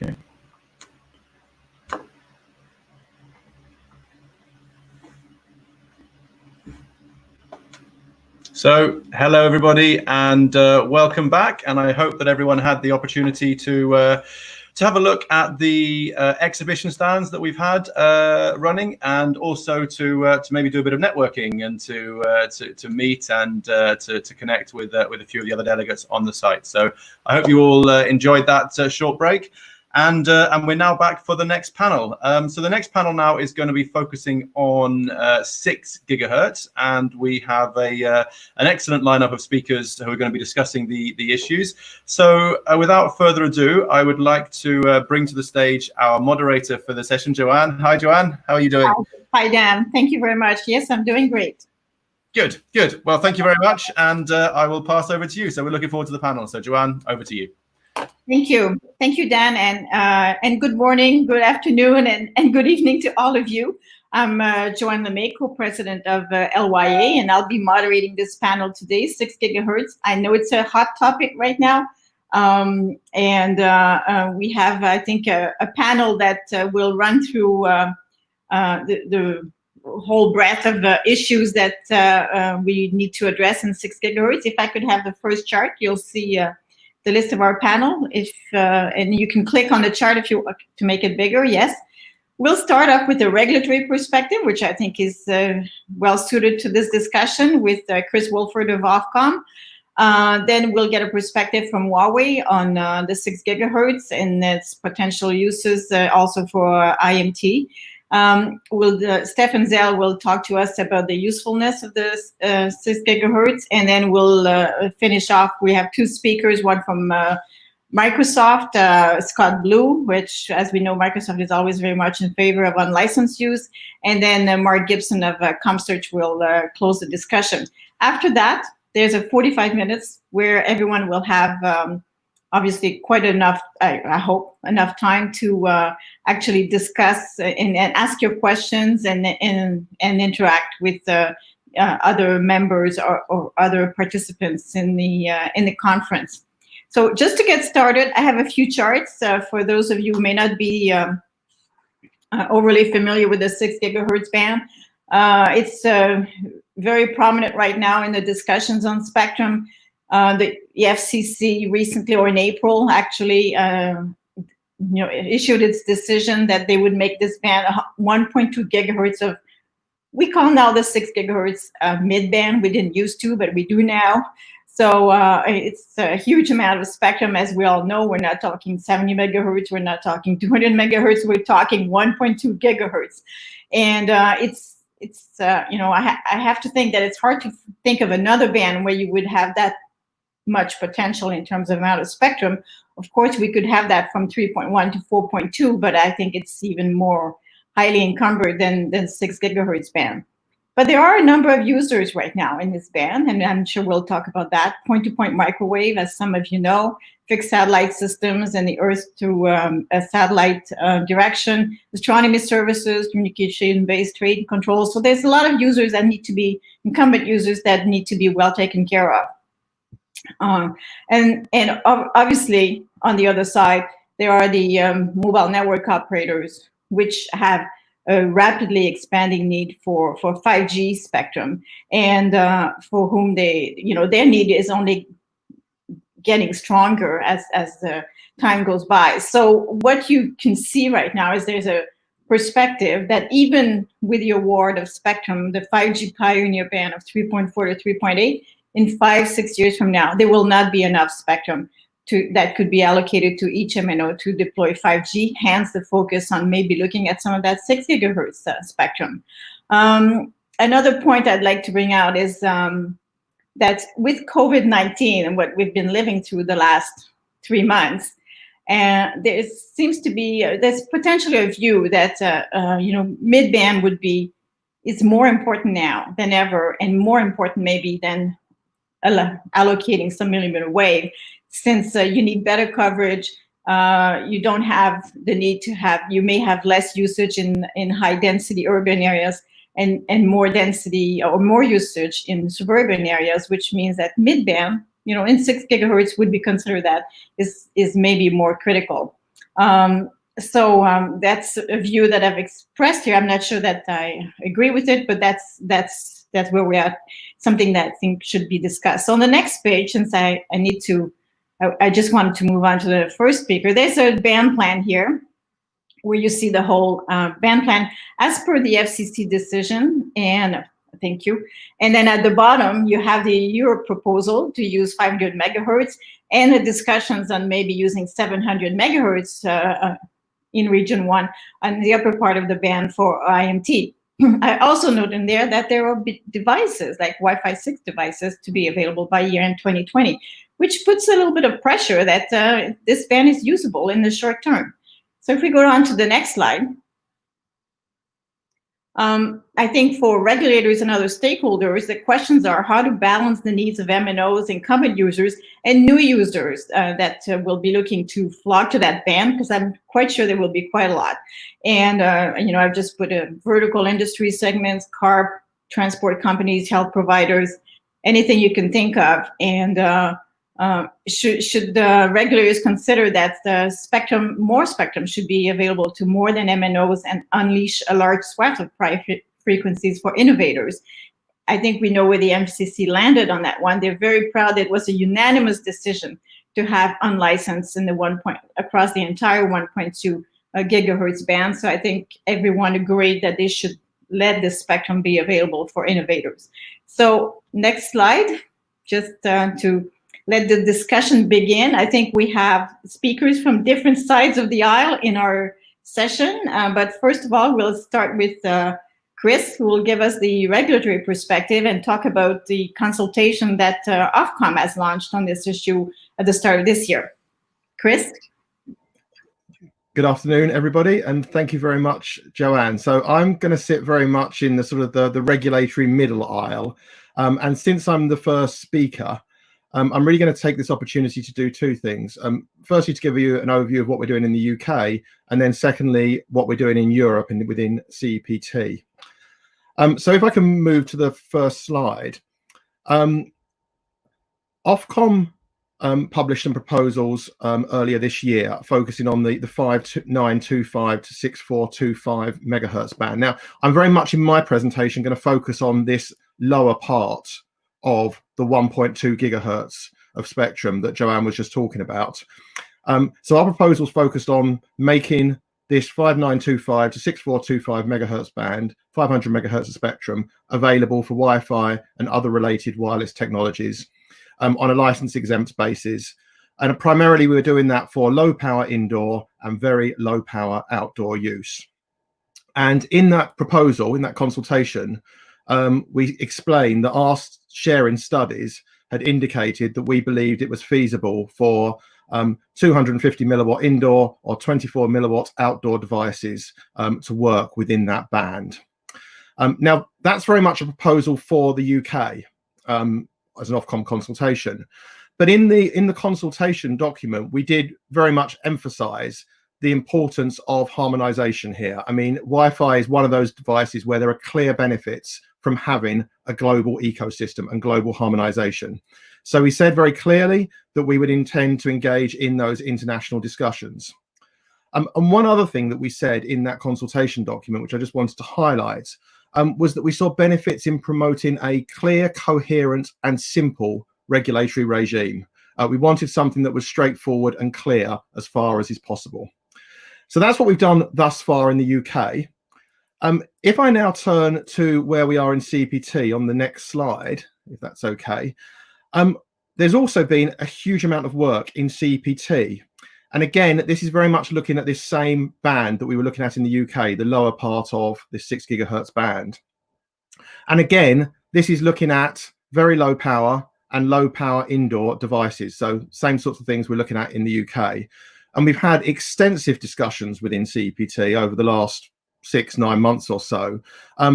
Okay. So, hello everybody, and welcome back. And I hope that everyone had the opportunity to have a look at the exhibition stands that we've had running, and also to maybe do a bit of networking and to meet and to connect with a few of the other delegates on the site. So I hope you all enjoyed that short break. And we're now back for the next panel. So the next panel now is going to be focusing on 6 gigahertz, and we have an excellent lineup of speakers who are going to be discussing the issues. So without further ado, I would like to bring to the stage our moderator for the session, Joanne. Hi, Joanne. How are you doing? Hi, Dan. Thank you very much. Yes, I'm doing great. Good, good. Well, thank you very much, and I will pass over to you. So we're looking forward to the panel. So Joanne, over to you. Thank you, Dan, and good morning, good afternoon, and good evening to all of you. I'm Joanne LeMay, co-president of LYA, and I'll be moderating this panel today, 6 gigahertz. I know it's a hot topic right now, and we have, I think, a panel that will run through the whole breadth of issues that we need to address in 6 gigahertz. If I could have the first chart, you'll see the list of our panel, and you can click on the chart if you to make it bigger. Yes, we'll start off with the regulatory perspective, which I think is well suited to this discussion, with Chris Wolford of Ofcom. Then we'll get a perspective from Huawei on the 6 gigahertz and its potential uses, also for IMT. Stefan will talk to us about the usefulness of the 6 gigahertz, and then we'll finish off. We have 2 speakers, one from Microsoft, Scott Blue, which, as we know, Microsoft is always very much in favor of unlicensed use, and then Mark Gibson of ComSearch will close the discussion. After that, there's a 45 minutes where everyone will have obviously quite enough, I hope, enough time to actually discuss and ask your questions and interact with other members or other participants in the conference. So just to get started, I have a few charts for those of you who may not be overly familiar with the 6 gigahertz band. It's very prominent right now in the discussions on spectrum. The FCC recently, or in April, actually, issued its decision that they would make this band 1.2 gigahertz of, we call now the 6 gigahertz mid-band. We didn't used to, but we do now. So it's a huge amount of spectrum. As we all know, we're not talking 70 megahertz, we're not talking 200 megahertz, we're talking 1.2 gigahertz. And I have to think that it's hard to think of another band where you would have that much potential in terms of amount of spectrum. Of course, we could have that from 3.1 to 4.2, but I think it's even more highly encumbered than 6 gigahertz band. But there are a number of users right now in this band, and I'm sure we'll talk about that. Point-to-point microwave, as some of you know, fixed satellite systems and the Earth to a satellite direction, astronomy services, communication-based trade control. So there's a lot of users that need to be, incumbent users that need to be well taken care of. And obviously, on the other side, there are the mobile network operators, which have a rapidly expanding need for 5G spectrum, and for whom their need is only getting stronger as the time goes by. So what you can see right now is there's a perspective that even with the award of spectrum, the 5G pioneer band of 3.4 to 3.8, in 5-6 years from now, there will not be enough spectrum that could be allocated to each MNO to deploy 5G, hence the focus on maybe looking at some of that 6 gigahertz spectrum. Another point I'd like to bring out is that with COVID-19 and what we've been living through the last 3 months, and there seems to be, there's potentially a view that, mid-band is more important now than ever, and more important maybe than allocating some millimeter wave, since you need better coverage. You don't have the need to have, you may have less usage in high density urban areas, and more density or more usage in suburban areas, which means that mid-band, in 6 gigahertz would be considered that is maybe more critical. That's a view that I've expressed here. I'm not sure that I agree with it, but that's where we're at. Something that I think should be discussed. So on the next page, since I just wanted to move on to the first speaker. There's a ban plan here, where you see the whole ban plan as per the FCC decision. And thank you. And then at the bottom, you have the Europe proposal to use 500 megahertz and the discussions on maybe using 700 megahertz in region 1 on the upper part of the band for IMT. I also note in there that there will be devices like Wi-Fi 6 devices to be available by year-end 2020, which puts a little bit of pressure that this band is usable in the short term. So if we go on to the next slide, I think for regulators and other stakeholders, the questions are how to balance the needs of MNOs, incumbent users, and new users that will be looking to flock to that band, because I'm quite sure there will be quite a lot. And, I've just put a vertical industry segments, car transport companies, health providers, anything you can think of. And should the regulators consider that more spectrum should be available to more than MNOs and unleash a large swath of private frequencies for innovators? I think we know where the MCC landed on that one. They're very proud. It was a unanimous decision to have unlicensed in the across the entire 1.2 gigahertz band. So I think everyone agreed that they should let this spectrum be available for innovators. So next slide, just to let the discussion begin. I think we have speakers from different sides of the aisle in our session. But first of all, we'll start with Chris, who will give us the regulatory perspective and talk about the consultation that Ofcom has launched on this issue at the start of this year. Chris? Good afternoon, everybody, and thank you very much, Joanne. So I'm going to sit very much in the sort of the regulatory middle aisle. And since I'm the first speaker, I'm really going to take this opportunity to do two things. Firstly, to give you an overview of what we're doing in the UK, and then secondly, what we're doing in Europe and within CEPT. So if I can move to the first slide. Ofcom published some proposals earlier this year, focusing on the 5925 to 6425 megahertz band. Now, I'm very much in my presentation going to focus on this lower part of the 1.2 gigahertz of spectrum that Joanne was just talking about. So our proposals focused on making this 5925 to 6425 megahertz band, 500 megahertz of spectrum, available for Wi-Fi and other related wireless technologies on a license exempt basis. And primarily we were doing that for low power indoor and very low power outdoor use. And in that proposal, in that consultation, we explained that our sharing studies had indicated that we believed it was feasible for 250 milliwatt indoor or 24 milliwatt outdoor devices to work within that band. Now, that's very much a proposal for the UK as an Ofcom consultation. But in the consultation document, we did very much emphasize the importance of harmonization here. I mean, Wi-Fi is one of those devices where there are clear benefits from having a global ecosystem and global harmonization. So we said very clearly that we would intend to engage in those international discussions. And one other thing that we said in that consultation document, which I just wanted to highlight, was that we saw benefits in promoting a clear, coherent, and simple regulatory regime. We wanted something that was straightforward and clear as far as is possible. So that's what we've done thus far in the UK. If I now turn to where we are in CPT on the next slide, if that's okay, there's also been a huge amount of work in CPT. And again, this is very much looking at this same band that we were looking at in the UK, the lower part of this 6 gigahertz band. And again, this is looking at very low power and low power indoor devices. So same sorts of things we're looking at in the UK. And we've had extensive discussions within CPT over the last 6-9 months or so,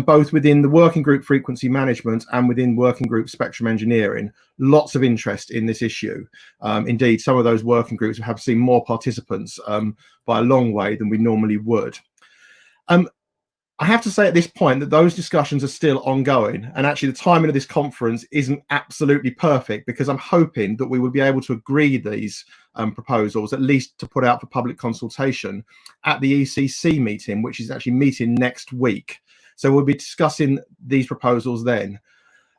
both within the working group frequency management and within working group spectrum engineering. Lots of interest in this issue. Indeed, some of those working groups have seen more participants by a long way than we normally would. I have to say at this point that those discussions are still ongoing, and actually the timing of this conference isn't absolutely perfect, because I'm hoping that we will be able to agree these proposals, at least to put out for public consultation at the ECC meeting, which is actually meeting next week. So we'll be discussing these proposals then.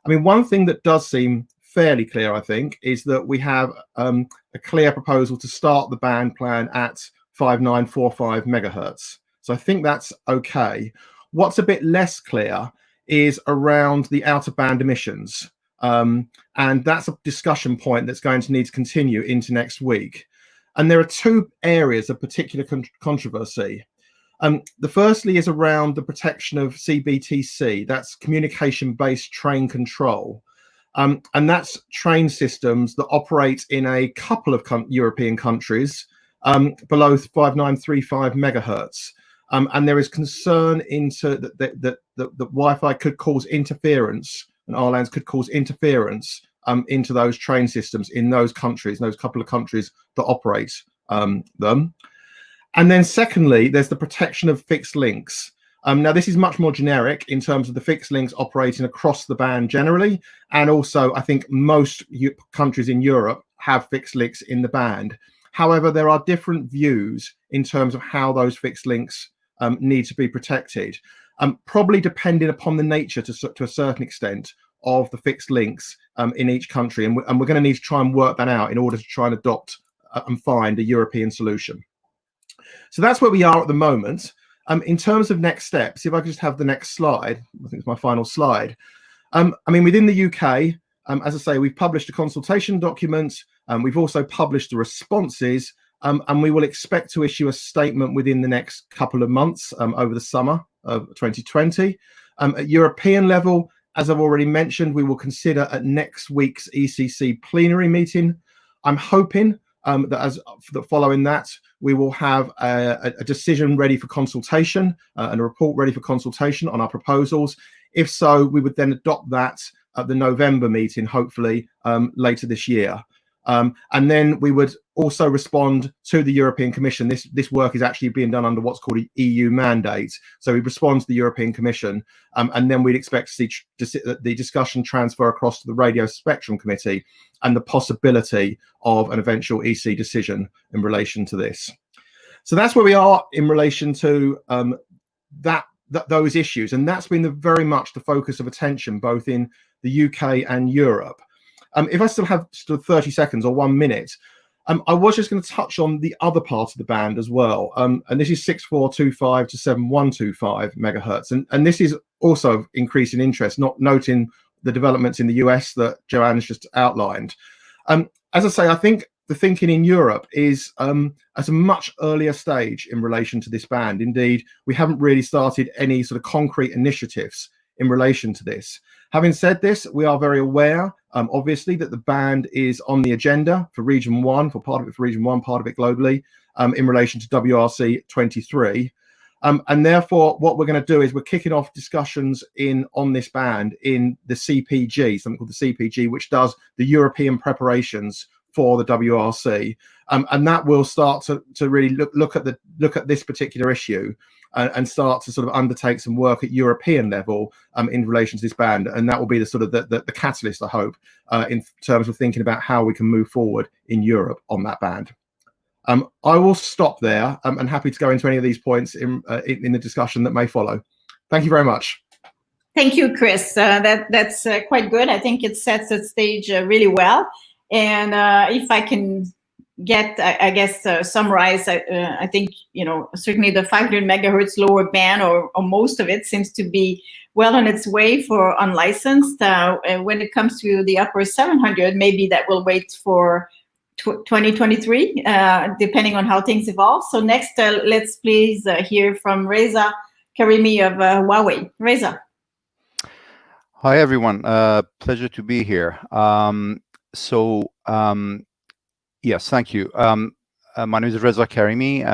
I mean, one thing that does seem fairly clear, I think, is that we have a clear proposal to start the band plan at 5945 megahertz. So I think that's okay. What's a bit less clear is around the outer band emissions. And that's a discussion point that's going to need to continue into next week. And there are two areas of particular controversy. The firstly is around the protection of CBTC, that's communication-based train control. And that's train systems that operate in a couple of European countries below 5935 megahertz. And there is concern that Wi-Fi could cause interference, and RLANs could cause interference into those train systems in those countries, those couple of countries that operate them. And then secondly, there's the protection of fixed links. Now, this is much more generic in terms of the fixed links operating across the band generally. And also, I think most countries in Europe have fixed links in the band. However, there are different views in terms of how those fixed links need to be protected, probably depending upon the nature to a certain extent of the fixed links in each country. And we're going to need to try and work that out in order to try and adopt and find a European solution. So that's where we are at the moment. In terms of next steps, if I could just have the next slide, I think it's my final slide. I mean, within the UK, as I say, we've published a consultation document. We've also published the responses, and we will expect to issue a statement within the next couple of months over the summer of 2020. At European level, as I've already mentioned, we will consider at next week's ECC plenary meeting. I'm hoping that following that, we will have a decision ready for consultation and a report ready for consultation on our proposals. If so, we would then adopt that at the November meeting, hopefully later this year. And then we would also respond to the European Commission. This work is actually being done under what's called an EU mandate. So we respond to the European Commission, and then we'd expect to see the discussion transfer across to the Radio Spectrum Committee and the possibility of an eventual EC decision in relation to this. So that's where we are in relation to those issues. And that's been very much the focus of attention, both in the UK and Europe. If I still have 30 seconds or 1 minute, I was just going to touch on the other part of the band as well. And this is 6425 to 7125 megahertz. And this is also of increasing interest, not noting the developments in the US that Joanne's just outlined. As I say, I think the thinking in Europe is at a much earlier stage in relation to this band. Indeed, we haven't really started any sort of concrete initiatives in relation to this. Having said this, we are very aware, obviously, that the band is on the agenda for Region 1, for part of it for Region 1, part of it globally, in relation to WRC 23. And therefore, what we're going to do is we're kicking off discussions on this band in the CPG, something called the CPG, which does the European preparations for the WRC. And that will start to really look at this particular issue and start to sort of undertake some work at European level in relation to this band. And that will be the sort of the catalyst, I hope, in terms of thinking about how we can move forward in Europe on that band. I will stop there. I'm happy to go into any of these points in the discussion that may follow. Thank you very much. Thank you, Chris. That's quite good. I think it sets the stage really well. And if I can summarize, I think, certainly the 500 megahertz lower band or most of it seems to be well on its way for unlicensed. When it comes to the upper 700, maybe that will wait for 2023, depending on how things evolve. So next, let's please hear from Reza Karimi of Huawei. Reza. Hi, everyone. Pleasure to be here. Yes, thank you. My name is Reza Karimi,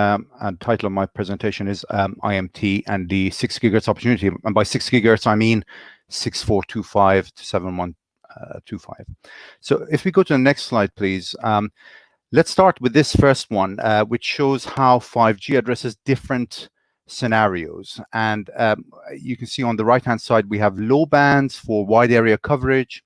and title of my presentation is IMT and the 6 gigahertz opportunity. And by 6 gigahertz, I mean 6425 to 7125. So if we go to the next slide, please. Let's start with this first one, which shows how 5G addresses different scenarios. And you can see on the right-hand side, we have low bands for wide area coverage.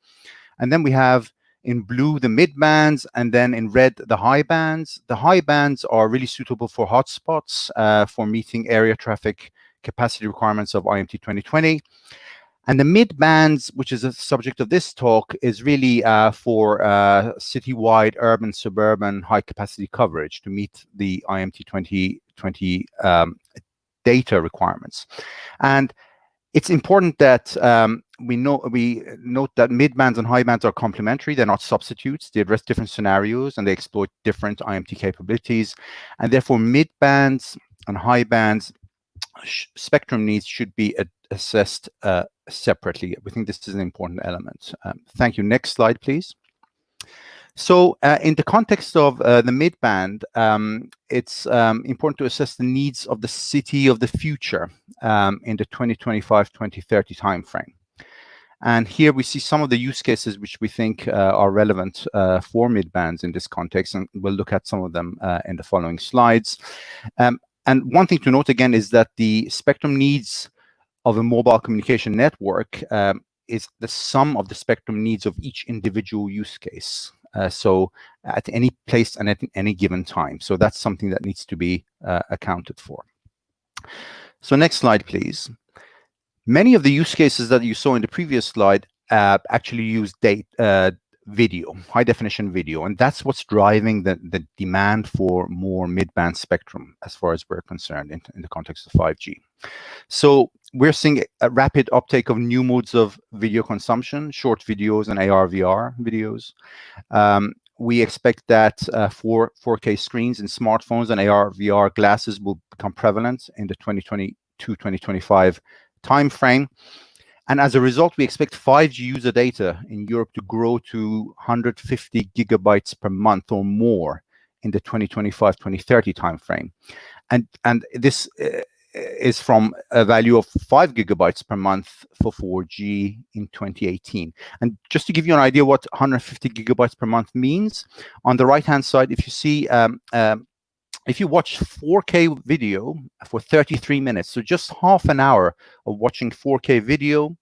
And then we have in blue the mid bands, and then in red the high bands. The high bands are really suitable for hotspots, for meeting area traffic capacity requirements of IMT 2020. And the mid bands, which is the subject of this talk, is really for citywide, urban, suburban, high capacity coverage to meet the IMT 2020 data requirements. And it's important that we note that mid bands and high bands are complementary. They're not substitutes. They address different scenarios and they exploit different IMT capabilities. And therefore, mid bands and high bands spectrum needs should be assessed separately. We think this is an important element. Thank you. Next slide, please. So in the context of the mid-band, it's important to assess the needs of the city of the future in the 2025-2030 timeframe. And here we see some of the use cases which we think are relevant for mid-bands in this context, and we'll look at some of them in the following slides. And one thing to note again is that the spectrum needs of a mobile communication network is the sum of the spectrum needs of each individual use case. So at any place and at any given time. So that's something that needs to be accounted for. So next slide, please. Many of the use cases that you saw in the previous slide actually use video, high definition video, and that's what's driving the demand for more mid-band spectrum as far as we're concerned in the context of 5G. So we're seeing a rapid uptake of new modes of video consumption, short videos and AR/VR videos. We expect that 4K screens in smartphones and AR/VR glasses will become prevalent in the 2022-2025 timeframe. And as a result, we expect 5G user data in Europe to grow to 150 gigabytes per month or more in the 2025-2030 timeframe. And this is from a value of 5 gigabytes per month for 4G in 2018. And just to give you an idea what 150 gigabytes per month means, on the right-hand side, if you see, if you watch 4K video for 33 minutes, so just half an hour of watching 4K video,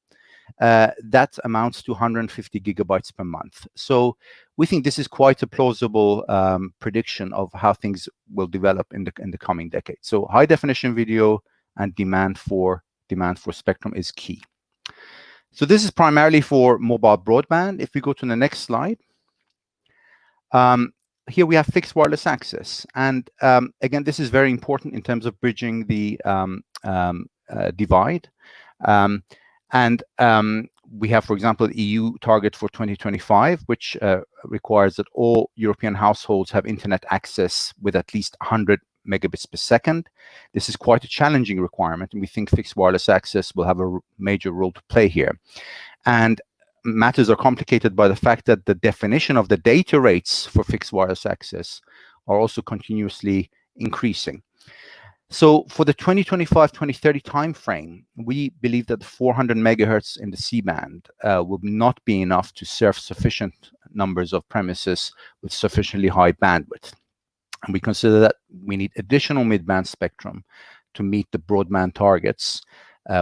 that amounts to 150 gigabytes per month. So we think this is quite a plausible prediction of how things will develop in the coming decade. So high definition video and demand for spectrum is key. So this is primarily for mobile broadband. If we go to the next slide. Here we have fixed wireless access. And again, this is very important in terms of bridging the divide. We have, for example, the EU target for 2025, which requires that all European households have internet access with at least 100 megabits per second. This is quite a challenging requirement, and we think fixed wireless access will have a major role to play here. And matters are complicated by the fact that the definition of the data rates for fixed wireless access are also continuously increasing. So for the 2025-2030 timeframe, we believe that 400 megahertz in the C-band will not be enough to serve sufficient numbers of premises with sufficiently high bandwidth. And we consider that we need additional mid-band spectrum to meet the broadband targets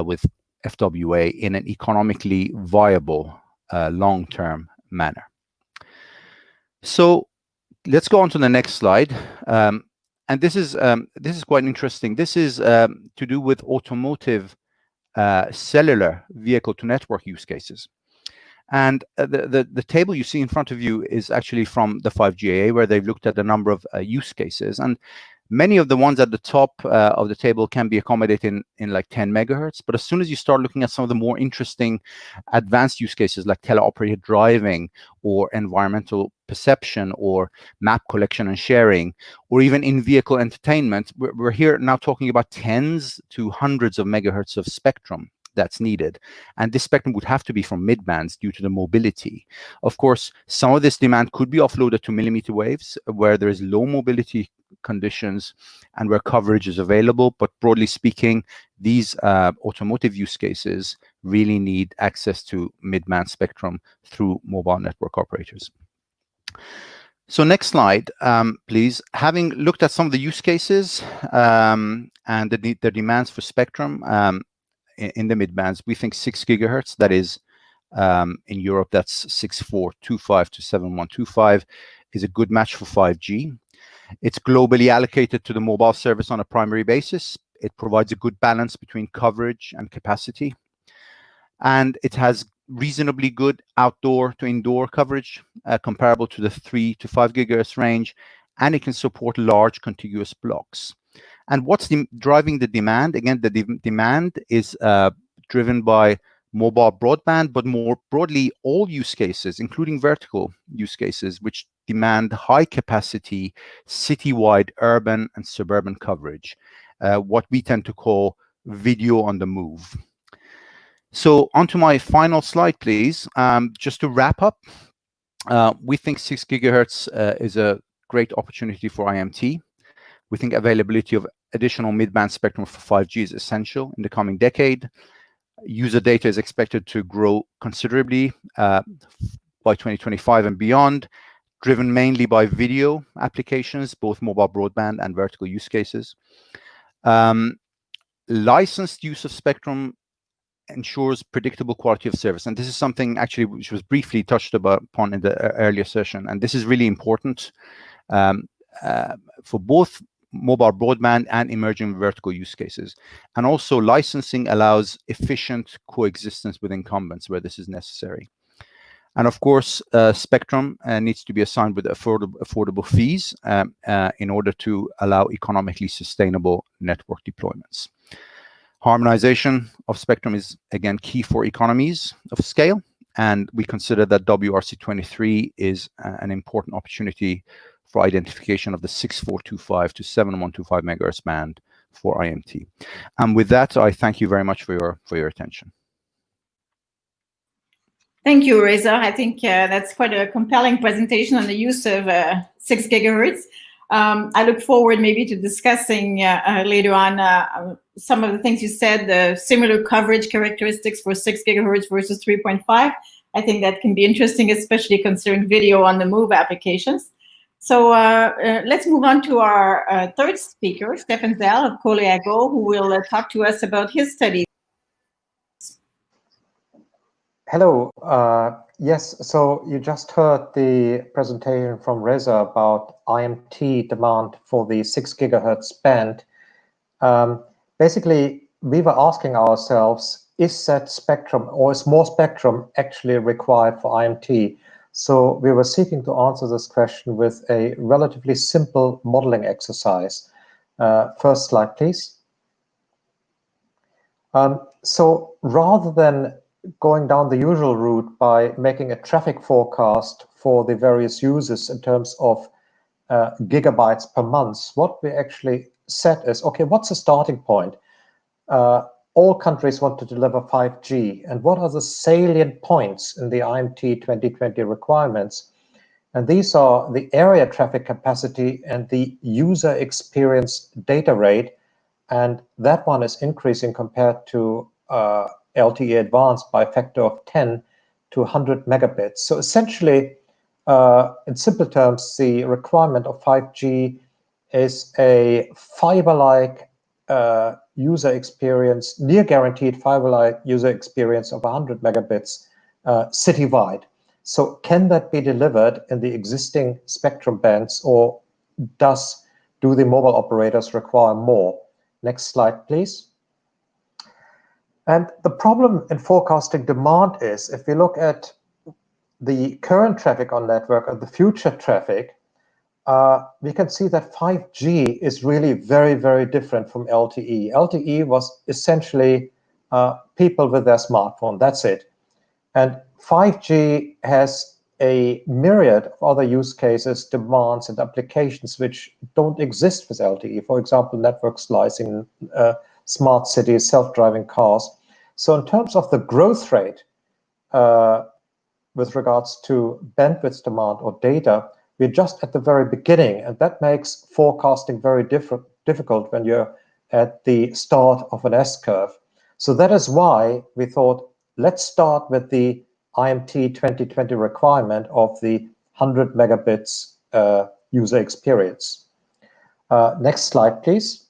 with FWA in an economically viable long-term manner. So let's go on to the next slide. And this is quite interesting. This is to do with automotive cellular vehicle-to-network use cases. And the table you see in front of you is actually from the 5GAA, where they've looked at a number of use cases. And many of the ones at the top of the table can be accommodated in like 10 megahertz. But as soon as you start looking at some of the more interesting advanced use cases like teleoperated driving or environmental perception or map collection and sharing, or even in-vehicle entertainment, we're here now talking about tens to hundreds of megahertz of spectrum that's needed. And this spectrum would have to be from mid-bands due to the mobility. Of course, some of this demand could be offloaded to millimeter waves where there is low mobility conditions and where coverage is available. But broadly speaking, these automotive use cases really need access to mid-band spectrum through mobile network operators. So next slide, please. Having looked at some of the use cases, and the demands for spectrum in the mid-bands, we think 6 gigahertz, that is in Europe, that's 6425 to 7125, is a good match for 5G. It's globally allocated to the mobile service on a primary basis. It provides a good balance between coverage and capacity. And it has reasonably good outdoor to indoor coverage, comparable to the 3 to 5 gigahertz range, and it can support large contiguous blocks. And what's driving the demand? Again, the demand is driven by mobile broadband, but more broadly, all use cases, including vertical use cases, which demand high capacity, citywide, urban, and suburban coverage, what we tend to call video on the move. So onto my final slide, please. Just to wrap up, we think 6 gigahertz is a great opportunity for IMT. We think availability of additional mid-band spectrum for 5G is essential in the coming decade. User data is expected to grow considerably by 2025 and beyond, driven mainly by video applications, both mobile broadband and vertical use cases. Licensed use of spectrum ensures predictable quality of service. And this is something actually which was briefly touched upon in the earlier session. And this is really important for both mobile broadband and emerging vertical use cases. And also licensing allows efficient coexistence with incumbents where this is necessary. And of course, spectrum needs to be assigned with affordable fees in order to allow economically sustainable network deployments. Harmonization of spectrum is, again, key for economies of scale, and we consider that WRC23 is an important opportunity for identification of the 6425 to 7125 megahertz band for IMT. And with that, I thank you very much for your attention. Thank you, Reza. I think that's quite a compelling presentation on the use of 6 gigahertz. I look forward maybe to discussing later on some of the things you said, the similar coverage characteristics for 6 gigahertz versus 3.5. I think that can be interesting, especially considering video on the move applications. So let's move on to our third speaker, Stefan of Coleago, who will talk to us about his study. Hello. Yes, so you just heard the presentation from Reza about IMT demand for the 6 gigahertz band. Basically, we were asking ourselves, is that spectrum or is more spectrum actually required for IMT? So we were seeking to answer this question with a relatively simple modeling exercise. First slide, please. So rather than going down the usual route by making a traffic forecast for the various users in terms of gigabytes per month, what we actually set is, okay, what's the starting point? All countries want to deliver 5G, and what are the salient points in the IMT 2020 requirements? And these are the area traffic capacity and the user experience data rate, and that one is increasing compared to LTE Advanced by a factor of 10 to 100 megabits. So essentially, in simple terms, the requirement of 5G is a fiber-like user experience, near guaranteed fiber-like user experience of 100 megabits citywide. So can that be delivered in the existing spectrum bands, or do the mobile operators require more? Next slide, please. And the problem in forecasting demand is, if we look at the current traffic on network and the future traffic, we can see that 5G is really very, very different from LTE. LTE was essentially people with their smartphone, that's it. And 5G has a myriad of other use cases, demands, and applications which don't exist with LTE. For example, network slicing, smart cities, self-driving cars. So in terms of the growth rate with regards to bandwidth demand or data, we're just at the very beginning, and that makes forecasting very difficult when you're at the start of an S-curve. So that is why we thought, let's start with the IMT 2020 requirement of the 100 megabits user experience. Next slide, please.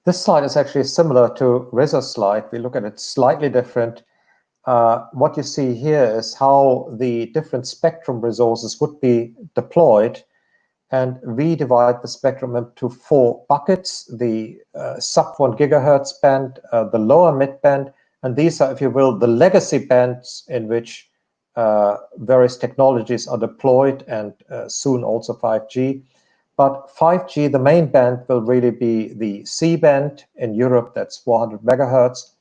This slide is actually similar to Reza's slide. We look at it slightly different. What you see here is how the different spectrum resources would be deployed. And we divide the spectrum into 4 buckets: the sub 1 gigahertz band, the lower mid band, and these are, if you will, the legacy bands in which various technologies are deployed, and soon also 5G. But 5G, the main band, will really be the C band. In Europe, that's 400 megahertz,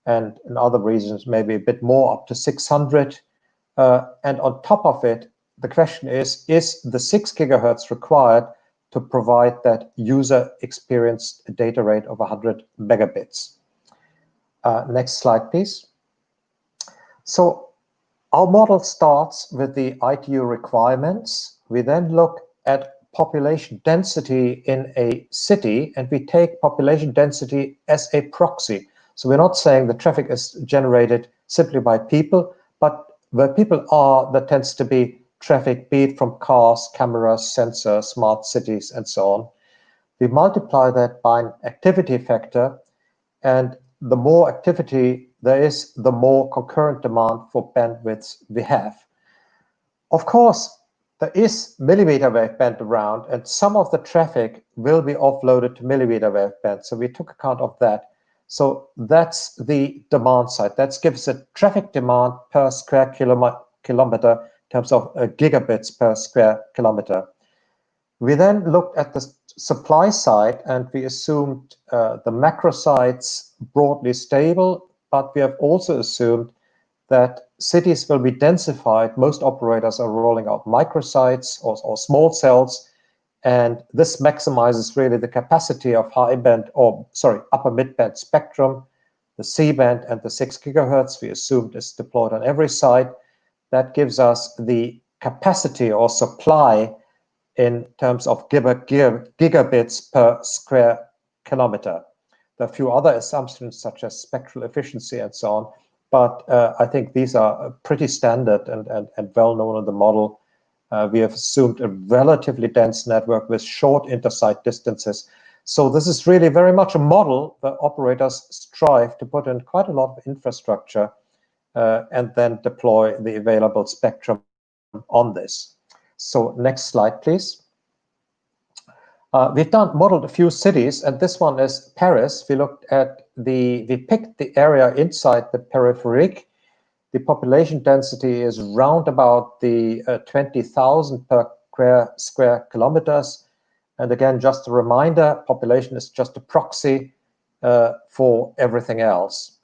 and in other regions, maybe a bit more, up to 600. And on top of it, the question is the 6 gigahertz required to provide that user experience data rate of 100 megabits? Next slide, please. So our model starts with the ITU requirements. We then look at population density in a city, and we take population density as a proxy. So we're not saying the traffic is generated simply by people, but where people are, there tends to be traffic, be it from cars, cameras, sensors, smart cities, and so on. We multiply that by an activity factor, and the more activity there is, the more concurrent demand for bandwidth we have. Of course, there is millimeter wave band around, and some of the traffic will be offloaded to millimeter wave band. So we took account of that. So that's the demand side. That gives a traffic demand per square kilometer in terms of gigabits per square kilometer. We then looked at the supply side, and we assumed the macro sites broadly stable, but we have also assumed that cities will be densified. Most operators are rolling out microsites or small cells, and this maximizes really the capacity of upper mid-band spectrum. The C-band and the 6 gigahertz we assumed is deployed on every site. That gives us the capacity or supply in terms of gigabits per square kilometer. There are a few other assumptions such as spectral efficiency and so on, but I think these are pretty standard and well known in the model. We have assumed a relatively dense network with short intersite distances. So this is really very much a model that operators strive to put in quite a lot of infrastructure and then deploy the available spectrum on this. So next slide, please. We've modeled a few cities, and this one is Paris. We picked the area inside the peripheric. The population density is round about the 20,000 per square kilometers. And again, just a reminder, population is just a proxy for everything else.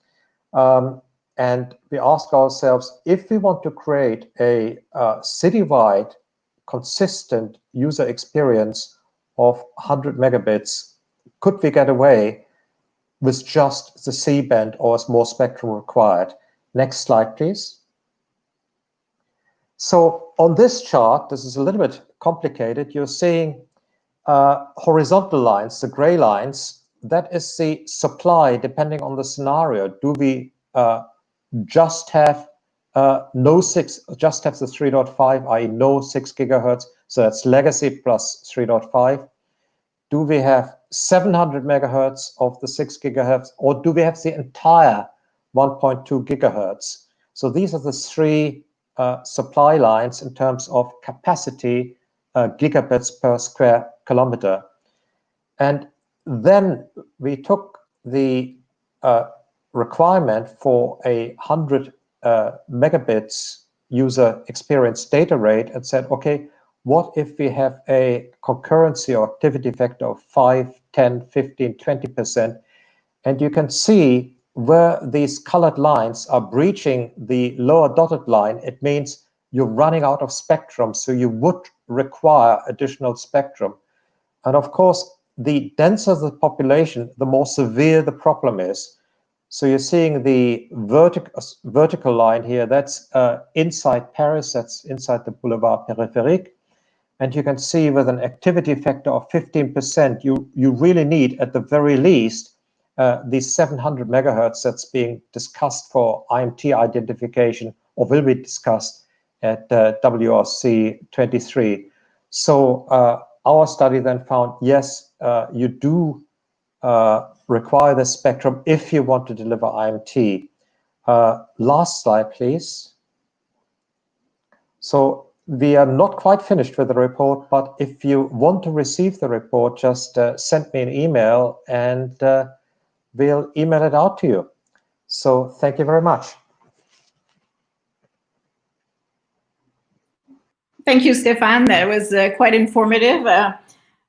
And we ask ourselves, if we want to create a citywide consistent user experience of 100 megabits, could we get away with just the C-band, or is more spectrum required? Next slide, please. So on this chart, this is a little bit complicated. You're seeing horizontal lines, the gray lines. That is the supply depending on the scenario. Do we just have the 3.5, i.e. no 6 gigahertz? So that's legacy plus 3.5. Do we have 700 megahertz of the 6 gigahertz, or do we have the entire 1.2 gigahertz? So these are the 3 supply lines in terms of capacity, gigabits per square kilometer. And then we took the requirement for 100 megabits user experience data rate and said, okay, what if we have a concurrency or activity factor of 5, 10, 15, 20%? And you can see where these colored lines are breaching the lower dotted line, it means you're running out of spectrum, so you would require additional spectrum. And of course, the denser the population, the more severe the problem is. So you're seeing the vertical line here, that's inside Paris, that's inside the Boulevard Périphérique. And you can see with an activity factor of 15%, you really need, at the very least, these 700 megahertz that's being discussed for IMT identification, or will be discussed at WRC 23. So our study then found, yes, you do require the spectrum if you want to deliver IMT. Last slide, please. So we are not quite finished with the report, but if you want to receive the report, just send me an email and we'll email it out to you. So thank you very much. Thank you, Stefan. That was quite informative.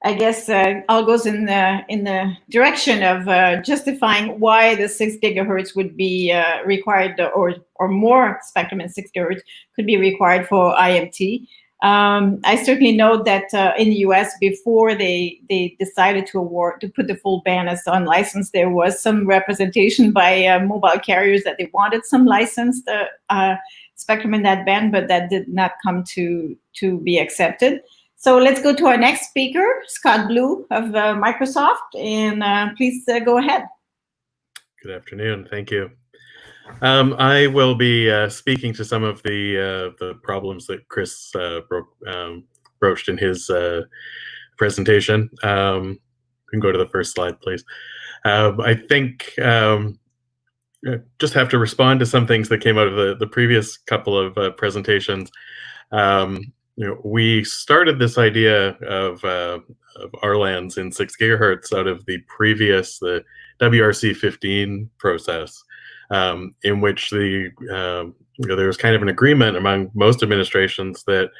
I guess all goes in the direction of justifying why the 6 gigahertz would be required, or more spectrum in 6 gigahertz could be required for IMT. I certainly know that in the US, before they decided to put the full ban as unlicensed, there was some representation by mobile carriers that they wanted some licensed spectrum in that band, but that did not come to be accepted. So let's go to our next speaker, Scott Blue of Microsoft, and please go ahead. Good afternoon. Thank you. I will be speaking to some of the problems that Chris broached in his presentation. You can go to the first slide, please. I think just have to respond to some things that came out of the previous couple of presentations. We started this idea of RLANs in 6 gigahertz out of the WRC 15 process, in which there was kind of an agreement among most administrations that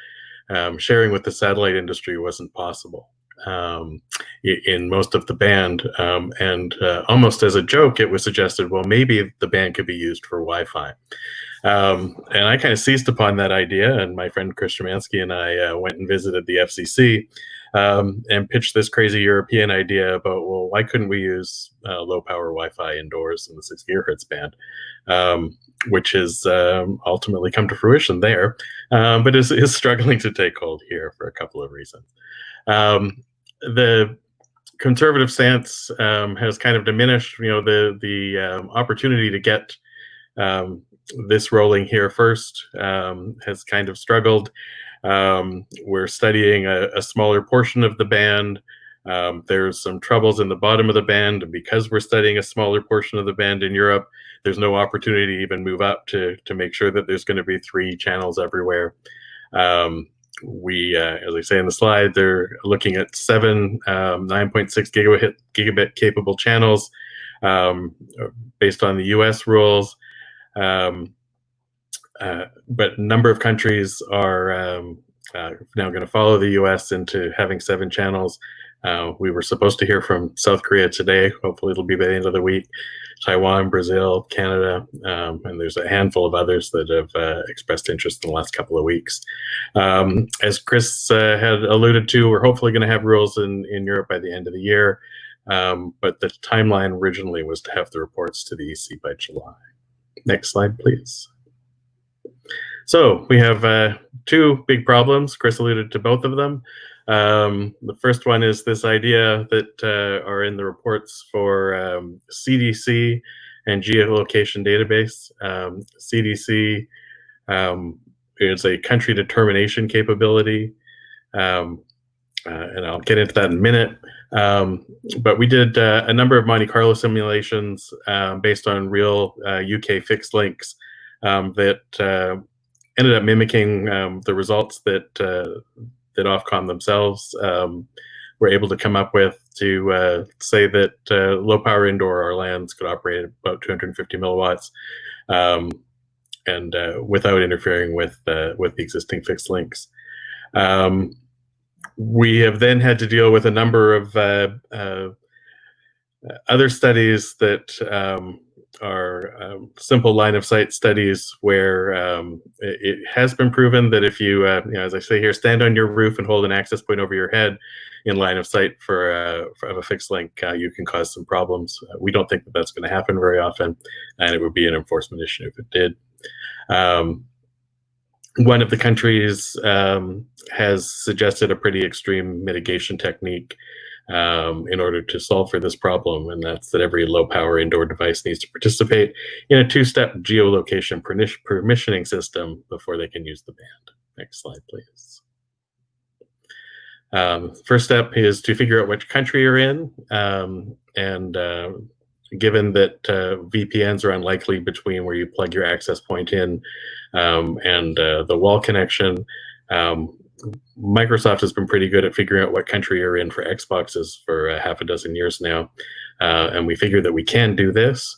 sharing with the satellite industry wasn't possible in most of the band, and almost as a joke, it was suggested, well, maybe the band could be used for Wi-Fi. And I kind of seized upon that idea, and my friend Chris Szymanski and I went and visited the FCC and pitched this crazy European idea about, well, why couldn't we use low-power Wi-Fi indoors in the 6 gigahertz band, which has ultimately come to fruition there, but is struggling to take hold here for a couple of reasons. The conservative stance has kind of diminished, the opportunity to get this rolling here first has kind of struggled. We're studying a smaller portion of the band. There's some troubles in the bottom of the band, and because we're studying a smaller portion of the band in Europe, there's no opportunity to even move up to make sure that there's going to be 3 channels everywhere. As I say in the slide, they're looking at 7 9.6 gigabit capable channels based on the US rules. But a number of countries are now going to follow the US into having 7 channels. We were supposed to hear from South Korea today. Hopefully it'll be by the end of the week. Taiwan, Brazil, Canada, and there's a handful of others that have expressed interest in the last couple of weeks. As Chris had alluded to, we're hopefully going to have rules in Europe by the end of the year, but the timeline originally was to have the reports to the EC by July. Next slide, please. So we have 2 big problems. Chris alluded to both of them. The first one is this idea that are in the reports for CDC and geolocation database. CDC is a country determination capability, and I'll get into that in a minute. But we did a number of Monte Carlo simulations based on real UK fixed links that ended up mimicking the results that Ofcom themselves were able to come up with to say that low-power indoor RLANs could operate at about 250 milliwatts and without interfering with the existing fixed links. We have then had to deal with a number of other studies that are simple line-of-sight studies where it has been proven that if you, as I say here, stand on your roof and hold an access point over your head in line of sight for a fixed link, you can cause some problems. We don't think that that's going to happen very often, and it would be an enforcement issue if it did. One of the countries has suggested a pretty extreme mitigation technique in order to solve for this problem, and that's that every low-power indoor device needs to participate in a 2-step geolocation permissioning system before they can use the band. Next slide, please. First step is to figure out which country you're in, given that VPNs are unlikely between where you plug your access point in and the wall connection, Microsoft has been pretty good at figuring out what country you're in for Xboxes for half a dozen years now, and we figured that we can do this.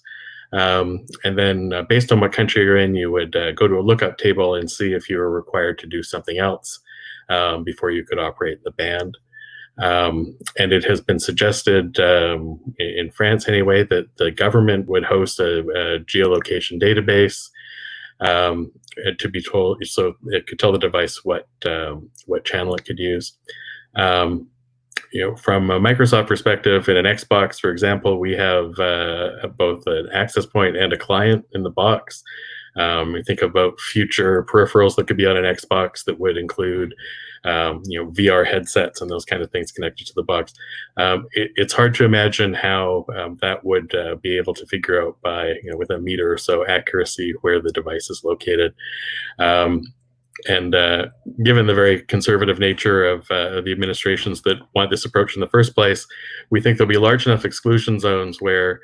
And then based on what country you're in, you would go to a lookup table and see if you were required to do something else before you could operate the band. And it has been suggested, in France anyway, that the government would host a geolocation database to be told, so it could tell the device what channel it could use. From a Microsoft perspective, in an Xbox, for example, we have both an access point and a client in the box. We think about future peripherals that could be on an Xbox that would include VR headsets and those kind of things connected to the box. It's hard to imagine how that would be able to figure out by, with a meter or so accuracy where the device is located. And given the very conservative nature of the administrations that want this approach in the first place, we think there'll be large enough exclusion zones where,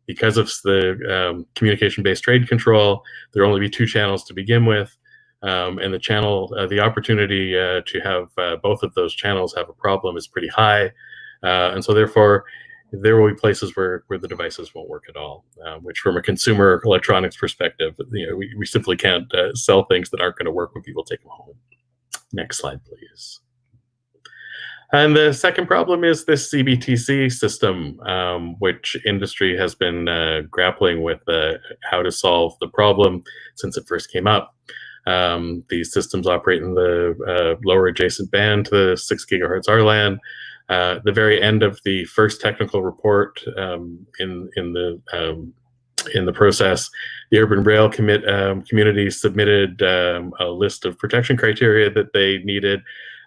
because of the communication-based trade control, there'll only be 2 channels to begin with. And the opportunity to have both of those channels have a problem is pretty high. And so therefore, there will be places where the devices won't work at all, which from a consumer electronics perspective, we simply can't sell things that aren't going to work when people take them home. Next slide, please. And the second problem is this CBTC system, which industry has been grappling with how to solve the problem since it first came up. These systems operate in the lower adjacent band to the 6 gigahertz RLAN. The very end of the first technical report in the process, the Urban Rail community submitted a list of protection criteria that they needed,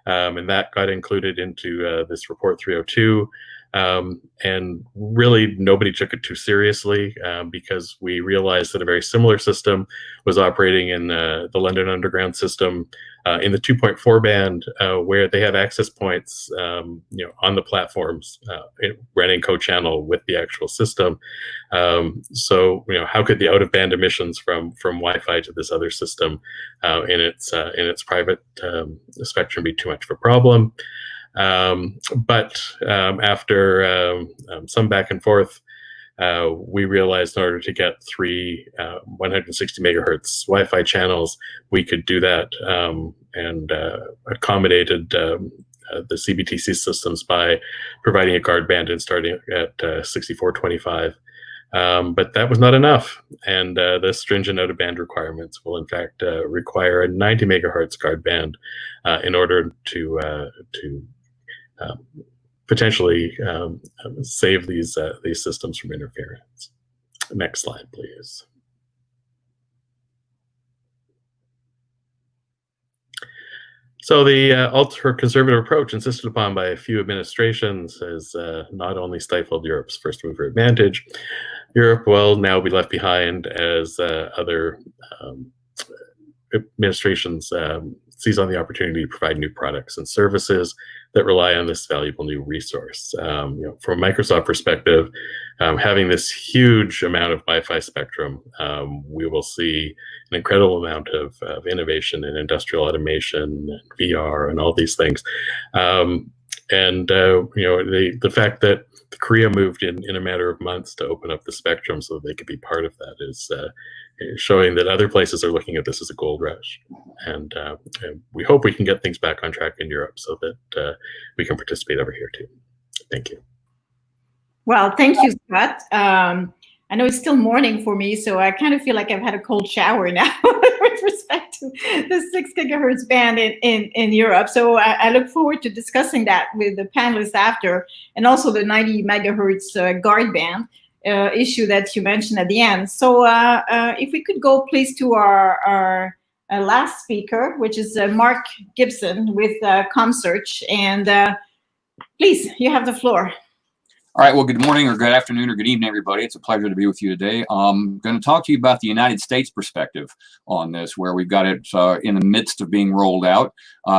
and that got included into this report 302. And really nobody took it too seriously because we realized that a very similar system was operating in the London Underground system in the 2.4 band where they have access points on the platforms running co-channel with the actual system. So how could the out-of-band emissions from Wi-Fi to this other system in its private spectrum be too much of a problem? But after some back and forth, we realized in order to get 3 160 megahertz Wi-Fi channels, we could do that and accommodated the CBTC systems by providing a guard band and starting at 6425. But that was not enough, and the stringent out-of-band requirements will in fact require a 90 megahertz guard band in order to potentially save these systems from interference. Next slide, please. So the ultra-conservative approach insisted upon by a few administrations has not only stifled Europe's first mover advantage, Europe will now be left behind as other administrations seize on the opportunity to provide new products and services that rely on this valuable new resource. From a Microsoft perspective, having this huge amount of Wi-Fi spectrum, we will see an incredible amount of innovation in industrial automation and VR and all these things. The fact that Korea moved in a matter of months to open up the spectrum so that they could be part of that is showing that other places are looking at this as a gold rush. And we hope we can get things back on track in Europe so that we can participate over here too. Thank you. Well, thank you, Scott. I know it's still morning for me, so I kind of feel like I've had a cold shower now with respect to the 6 gigahertz band in Europe. So I look forward to discussing that with the panelists after, and also the 90 megahertz guard band issue that you mentioned at the end. So if we could go please to our last speaker, which is Mark Gibson with ComSearch. And please, you have the floor. All right, well, good morning or good afternoon or good evening, everybody. It's a pleasure to be with you today. I'm going to talk to you about the United States perspective on this, where we've got it in the midst of being rolled out.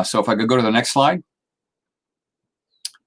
So if I could go to the next slide.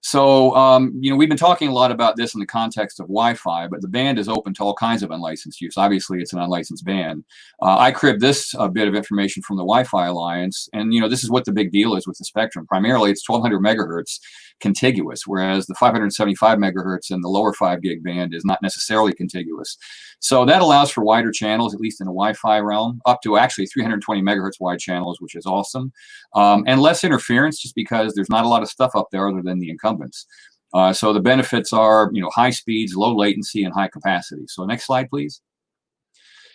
So, you know, we've been talking a lot about this in the context of Wi-Fi, but the band is open to all kinds of unlicensed use. Obviously, it's an unlicensed band. I cribbed this bit of information from the Wi-Fi Alliance, and, you know, this is what the big deal is with the spectrum. Primarily, it's 1200 megahertz contiguous, whereas the 575 megahertz in the lower 5 gig band is not necessarily contiguous. So that allows for wider channels, at least in the Wi-Fi realm, up to actually 320 megahertz wide channels, which is awesome, and less interference, just because there's not a lot of stuff up there other than the incumbents. So the benefits are, you know, high speeds, low latency, and high capacity. So next slide, please.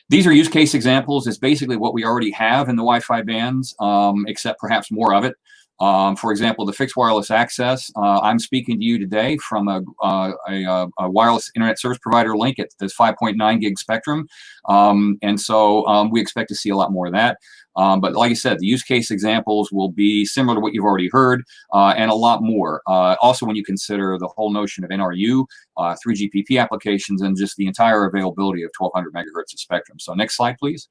These are use case examples. It's basically what we already have in the Wi-Fi bands, except perhaps more of it. For example, the fixed wireless access. I'm speaking to you today from a wireless internet service provider link at this 5.9 gig spectrum. And so we expect to see a lot more of that. But like I said, the use case examples will be similar to what you've already heard, and a lot more. Also, when you consider the whole notion of NRU, 3GPP applications, and just the entire availability of 1200 megahertz of spectrum. So next slide, please.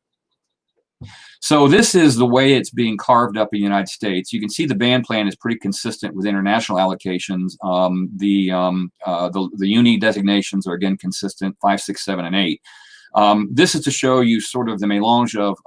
So this is the way it's being carved up in the United States. You can see the band plan is pretty consistent with international allocations. The uni designations are again consistent, 5, 6, 7, and 8. This is to show you sort of the melange of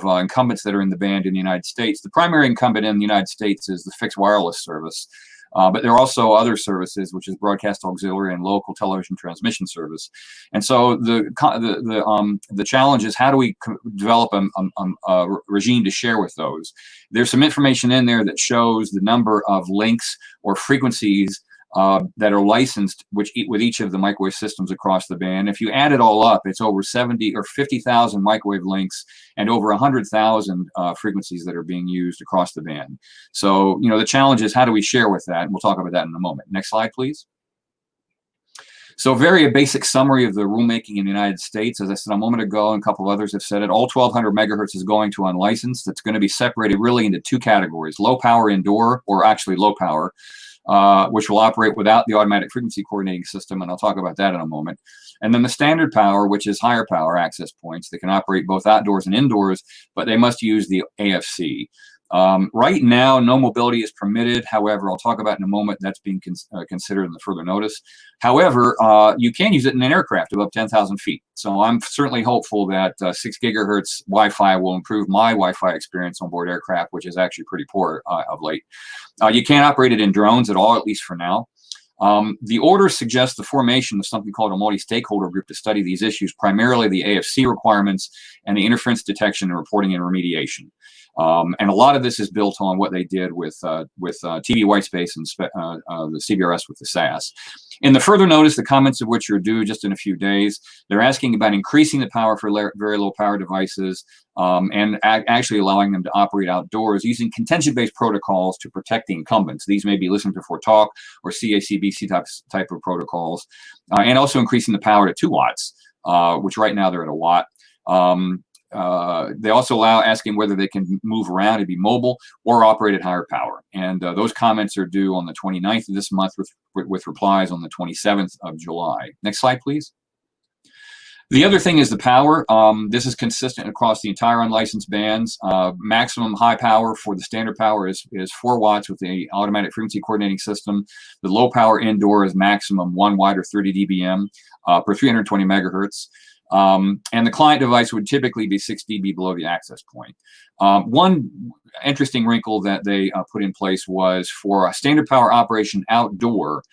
incumbents that are in the band in the United States. The primary incumbent in the United States is the fixed wireless service. But there are also other services, which is broadcast auxiliary and local television transmission service. And so the challenge is, how do we develop a regime to share with those? There's some information in there that shows the number of links or frequencies that are licensed with each of the microwave systems across the band. If you add it all up, it's over 70 or 50,000 microwave links and over 100,000 frequencies that are being used across the band. So, you know, the challenge is, how do we share with that? And we'll talk about that in a moment. Next slide, please. So very a basic summary of the rulemaking in the United States. As I said a moment ago, and a couple of others have said it, all 1200 megahertz is going to unlicensed. It's going to be separated really into two categories: low power indoor, or actually low power, which will operate without the automatic frequency coordinating system, and I'll talk about that in a moment. And then the standard power, which is higher power access points that can operate both outdoors and indoors, but they must use the AFC. Right now, no mobility is permitted. However, I'll talk about in a moment, that's being considered in the further notice. However, you can use it in an aircraft above 10,000 feet. So I'm certainly hopeful that 6 gigahertz Wi-Fi will improve my Wi-Fi experience on board aircraft, which is actually pretty poor of late. You can't operate it in drones at all, at least for now. The order suggests the formation of something called a multi-stakeholder group to study these issues, primarily the AFC requirements and the interference detection and reporting and remediation. And a lot of this is built on what they did with TV whitespace and the CBRS with the SAS. In the further notice, the comments of which are due just in a few days, they're asking about increasing the power for very low power devices, and actually allowing them to operate outdoors using contention-based protocols to protect the incumbents. These may be listen before talk or CACBC type of protocols, and also increasing the power to 2 watts, which right now they're at 1 watt. They also allow asking whether they can move around and be mobile or operate at higher power. And those comments are due on the 29th of this month with replies on the 27th of July. Next slide, please. The other thing is the power. This is consistent across the entire unlicensed bands. Maximum high power for the standard power is 4 watts with the automatic frequency coordinating system. The low power indoor is maximum 1 watt or 30 dBm per 320 megahertz. And the client device would typically be 6 dB below the access point. One interesting wrinkle that they put in place was for a standard power operation outdoor,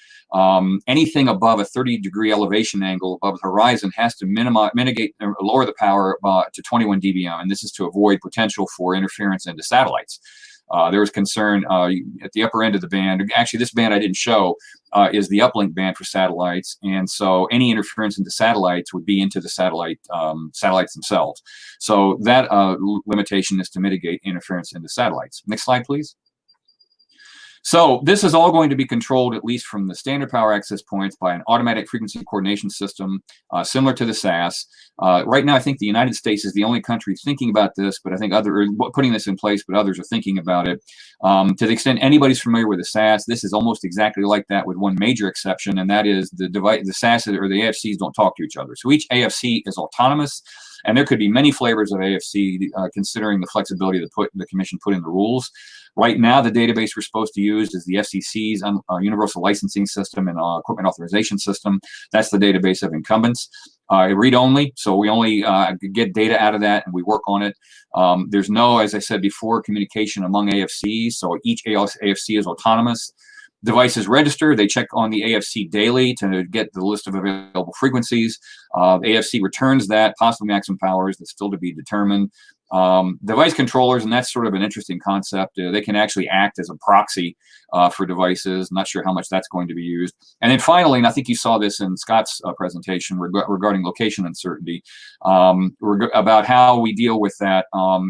anything above a 30-degree elevation angle above the horizon has to mitigate or lower the power to 21 dBm, and this is to avoid potential for interference into satellites. There was concern at the upper end of the band. Actually, this band I didn't show is the uplink band for satellites, and so any interference into satellites would be into the satellites themselves. So that limitation is to mitigate interference into satellites. Next slide, please. So this is all going to be controlled, at least from the standard power access points, by an automatic frequency coordination system similar to the SAS. Right now, I think the United States is the only country thinking about this, but I think putting this in place, but others are thinking about it. To the extent anybody's familiar with the SAS, this is almost exactly like that, with one major exception, and that is the SAS or the AFCs don't talk to each other. So each AFC is autonomous, and there could be many flavors of AFC considering the flexibility that the commission put in the rules. Right now, the database we're supposed to use is the FCC's Universal Licensing System and Equipment Authorization System. That's the database of incumbents. Read-only, so we only get data out of that and we work on it. There's no, as I said before, communication among AFCs, so each AFC is autonomous. Devices register, they check on the AFC daily to get the list of available frequencies. AFC returns that, possibly maximum powers, that's still to be determined. Device controllers, and that's sort of an interesting concept. They can actually act as a proxy for devices. I'm not sure how much that's going to be used. And then finally, and I think you saw this in Scott's presentation regarding location uncertainty, about how we deal with that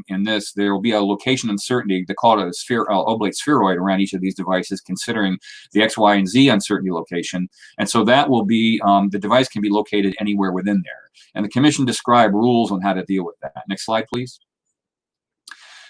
in this. There will be a location uncertainty. They call it a oblate spheroid around each of these devices, considering the X, Y, and Z uncertainty location. And so that will be, the device can be located anywhere within there. And the Commission described rules on how to deal with that. Next slide, please.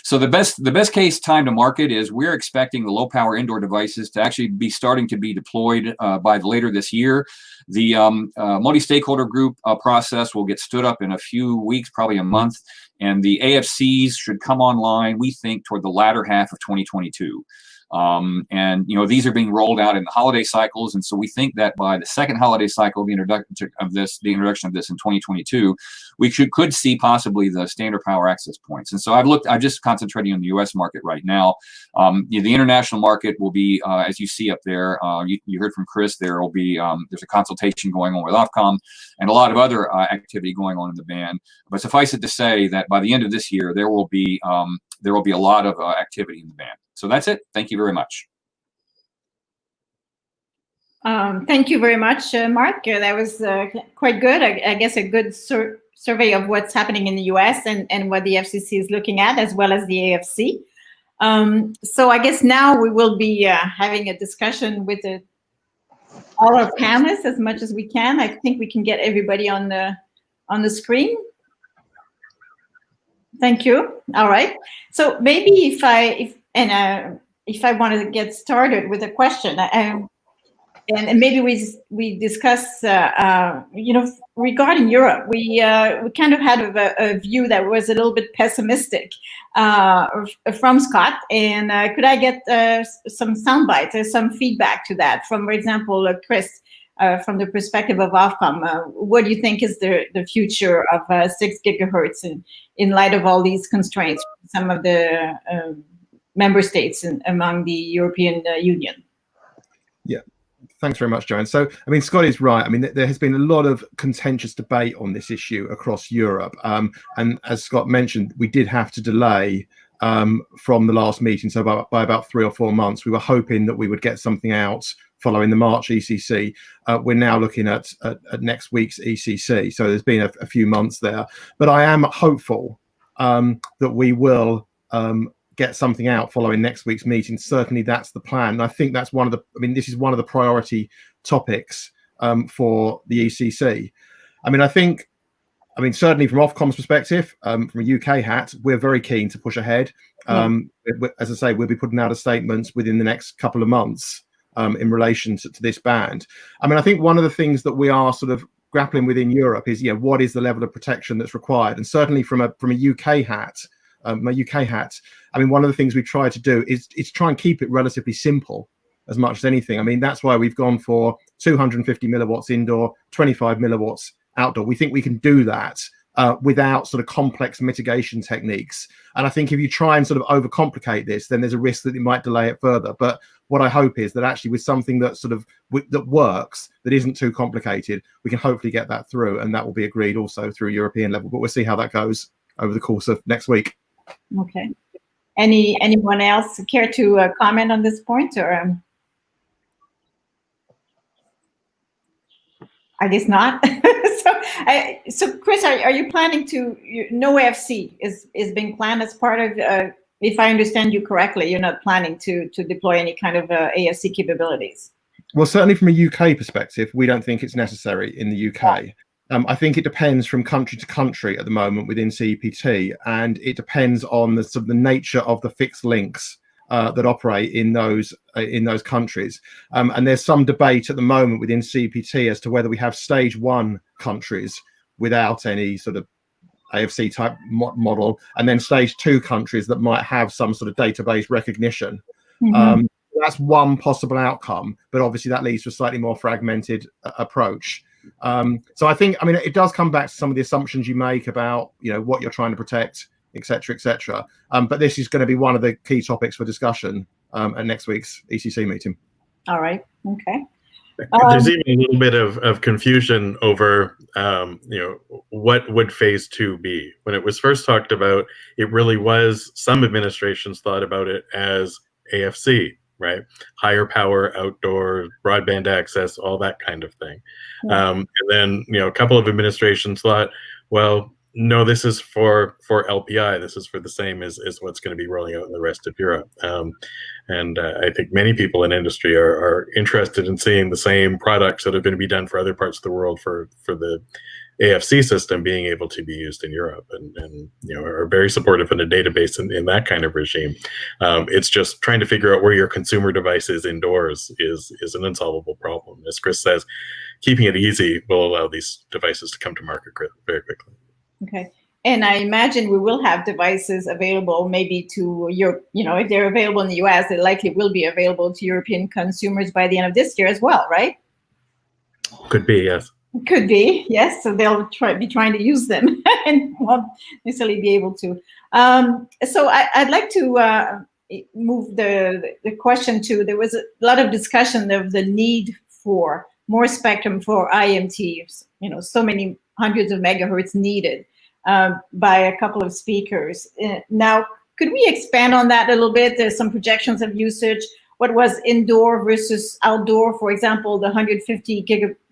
So the best case time to market is we're expecting the low power indoor devices to actually be starting to be deployed by later this year. The multi-stakeholder group process will get stood up in a few weeks, probably a month, and the AFCs should come online, we think, toward the latter half of 2022. And these are being rolled out in the holiday cycles, and so we think that by the second holiday cycle, the introduction of this in 2022, we could see possibly the standard power access points. And so I'm just concentrating on the U.S. market right now. The international market will be, as you see up there, you heard from Chris, there will be there's a consultation going on with Ofcom and a lot of other activity going on in the band. But suffice it to say that by the end of this year, there will be a lot of activity in the band. So that's it. Thank you very much. Thank you very much, Mark. That was quite good. I guess a good survey of what's happening in the US and what the FCC is looking at, as well as the AFC. So I guess now we will be having a discussion with all our panelists as much as we can. I think we can get everybody on the screen. Thank you. All right. So maybe if I want to get started with a question, and maybe we discuss, regarding Europe, we kind of had a view that was a little bit pessimistic from Scott. And could I get some sound bites or some feedback to that from, for example, Chris, from the perspective of Ofcom? What do you think is the future of 6 gigahertz in light of all these constraints from some of the member states and among the European Union? Yeah, thanks very much, Joanne. So, I mean, Scott is right. I mean, there has been a lot of contentious debate on this issue across Europe. And as Scott mentioned, we did have to delay from the last meeting. So by about 3 or 4 months, we were hoping that we would get something out following the March ECC. We're now looking at next week's ECC. So there's been a few months there. But I am hopeful that we will get something out following next week's meeting. Certainly that's the plan. And I think that's this is one of the priority topics for the ECC. Certainly from Ofcom's perspective, from a UK hat, we're very keen to push ahead. As I say, we'll be putting out a statement within the next couple of months in relation to this band. I think one of the things that we are sort of grappling with in Europe is, what is the level of protection that's required? And certainly from a UK hat, one of the things we try to do is try and keep it relatively simple as much as anything. That's why we've gone for 250 milliwatts indoor, 25 milliwatts outdoor. We think we can do that without sort of complex mitigation techniques. And I think if you try and sort of overcomplicate this, then there's a risk that it might delay it further. But what I hope is that actually with something that that works, that isn't too complicated, we can hopefully get that through, and that will be agreed also through European level. But we'll see how that goes over the course of next week. Okay. Anyone else care to comment on this point, or? I guess not. So Chris, are you planning to? No AFC is being planned as part of. If I understand you correctly, you're not planning to deploy any kind of AFC capabilities. Well, certainly from a UK perspective, we don't think it's necessary in the UK. I think it depends from country to country at the moment within CEPT, and it depends on the sort of the nature of the fixed links that operate in those countries. And there's some debate at the moment within CEPT as to whether we have stage 1 countries without any sort of AFC type model, and then stage 2 countries that might have some sort of database recognition. That's one possible outcome, but obviously that leads to a slightly more fragmented approach. So I think, I mean, it does come back to some of the assumptions you make about, you know, what you're trying to protect, etc., etc. But this is going to be one of the key topics for discussion at next week's ECC meeting. All right. Okay. There's even a little bit of confusion over, you know, what would phase 2 be? When it was first talked about, it really was, some administrations thought about it as AFC, right? Higher power, outdoor, broadband access, all that kind of thing. And then, you know, a couple of administrations thought, well, no, this is for LPI. This is for the same as what's going to be rolling out in the rest of Europe. And I think many people in industry are interested in seeing the same products that are going to be done for other parts of the world for the AFC system being able to be used in Europe, and you know, are very supportive in a database in that kind of regime. It's just trying to figure out where your consumer device is indoors is an unsolvable problem. As Chris says, keeping it easy will allow these devices to come to market very quickly. Okay. And I imagine we will have devices available maybe to Europe, you know, if they're available in the US, they likely will be available to European consumers by the end of this year as well, right? Could be, yes. Could be, yes. So they'll be trying to use them and won't necessarily be able to. So I'd like to move the question to, there was a lot of discussion of the need for more spectrum for IMTs, you know, so many hundreds of megahertz needed by a couple of speakers. Now, could we expand on that a little bit? There's some projections of usage. What was indoor versus outdoor? For example, the 150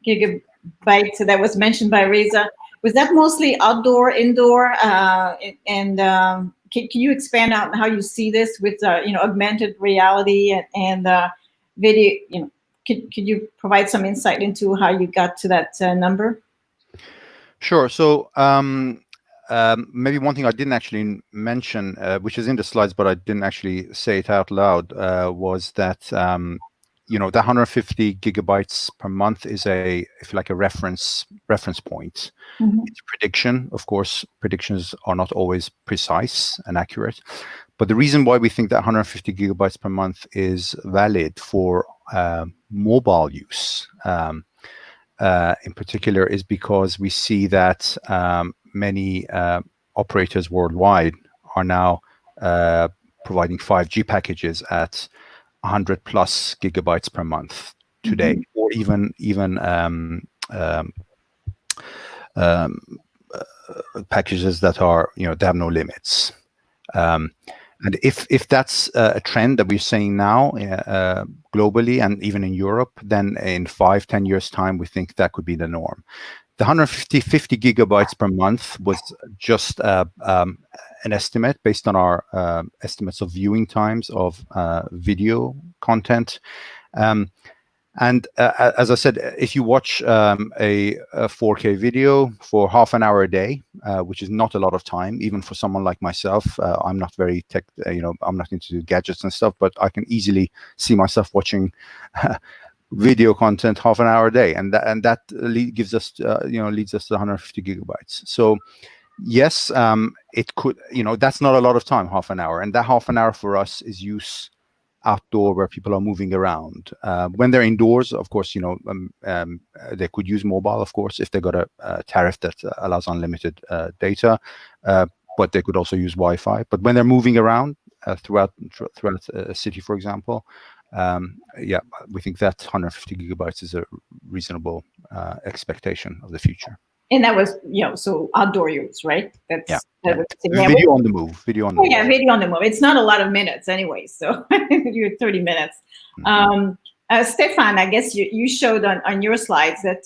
gigabytes that was mentioned by Reza. Was that mostly outdoor, indoor? Can you expand out how you see this with you know, augmented reality and video? You know, could you provide some insight into how you got to that number? Sure. So maybe one thing I didn't actually mention, which is in the slides, but I didn't actually say it out loud, was that you know, the 150 gigabytes per month is if you like, a reference point. It's a prediction. Of course, predictions are not always precise and accurate. But the reason why we think that 150 gigabytes per month is valid for mobile use, in particular, is because we see that many operators worldwide are now providing 5G packages at 100 plus gigabytes per month today, or even packages that are, you know, they have no limits. And if that's a trend that we're seeing now globally and even in Europe, then in 5-10 years time, we think that could be the norm. The 150 gigabytes per month was just an estimate based on our estimates of viewing times of video content. And as I said, if you watch a 4K video for half an hour a day, which is not a lot of time, even for someone like myself, I'm not very tech, you know, I'm not into gadgets and stuff, but I can easily see myself watching video content half an hour a day, and that gives us, you know, leads us to 150 gigabytes. So yes, it could, you know, that's not a lot of time, half an hour, and that half an hour for us is use outdoor where people are moving around. When they're indoors, of course, you know, they could use mobile, of course, if they got a tariff that allows unlimited data, but they could also use Wi-Fi. But when they're moving around throughout a city, for example, yeah, we think that 150 gigabytes is a reasonable expectation of the future. And that was, you know, so outdoor use, right? That's, yeah. That was, video on the move. Video on the move. Yeah, video on the move. It's not a lot of minutes anyway, so you're 30 minutes. Stefan, I guess you showed on your slides that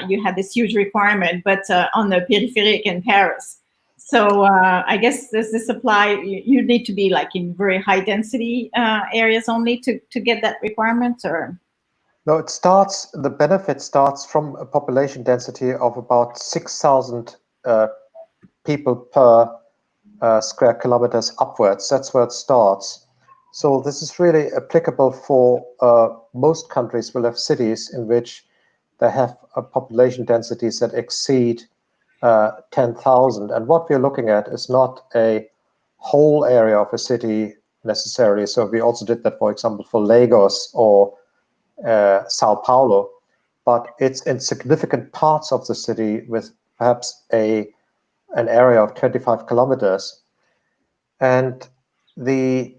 you had this huge requirement, but on the peripheric in Paris. So I guess does this apply? You need to be like in very high density areas only to get that requirement, or? No, it starts, the benefit starts from a population density of about 6,000 people per square kilometers upwards. That's where it starts. So this is really applicable for most countries will have cities in which they have population densities that exceed 10,000. And what we're looking at is not a whole area of a city necessarily. So we also did that, for example, for Lagos or Sao Paulo, but it's in significant parts of the city with perhaps an area of 25 kilometers. And the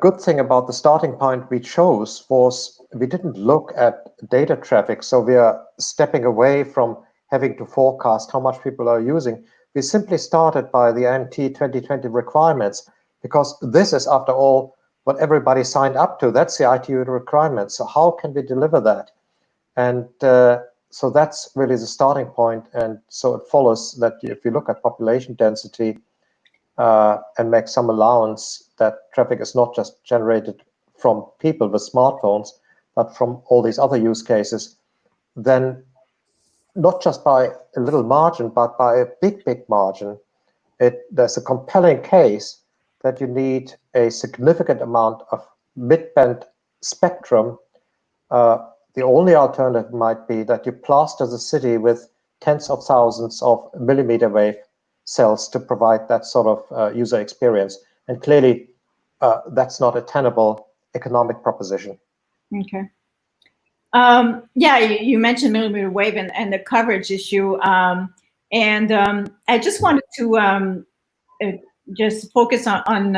good thing about the starting point we chose was we didn't look at data traffic. So we are stepping away from having to forecast how much people are using. We simply started by the IMT 2020 requirements, because this is, after all, what everybody signed up to. That's the ITU requirements. So how can we deliver that? And so that's really the starting point. And so it follows that if you look at population density and make some allowance, that traffic is not just generated from people with smartphones, but from all these other use cases, then not just by a little margin, but by a big, big margin, there's a compelling case that you need a significant amount of mid-band spectrum. The only alternative might be that you plaster the city with tens of thousands of millimeter wave cells to provide that sort of user experience. And clearly, that's not a tenable economic proposition. Okay. Yeah, you mentioned millimeter wave and the coverage issue. I just wanted to just focus on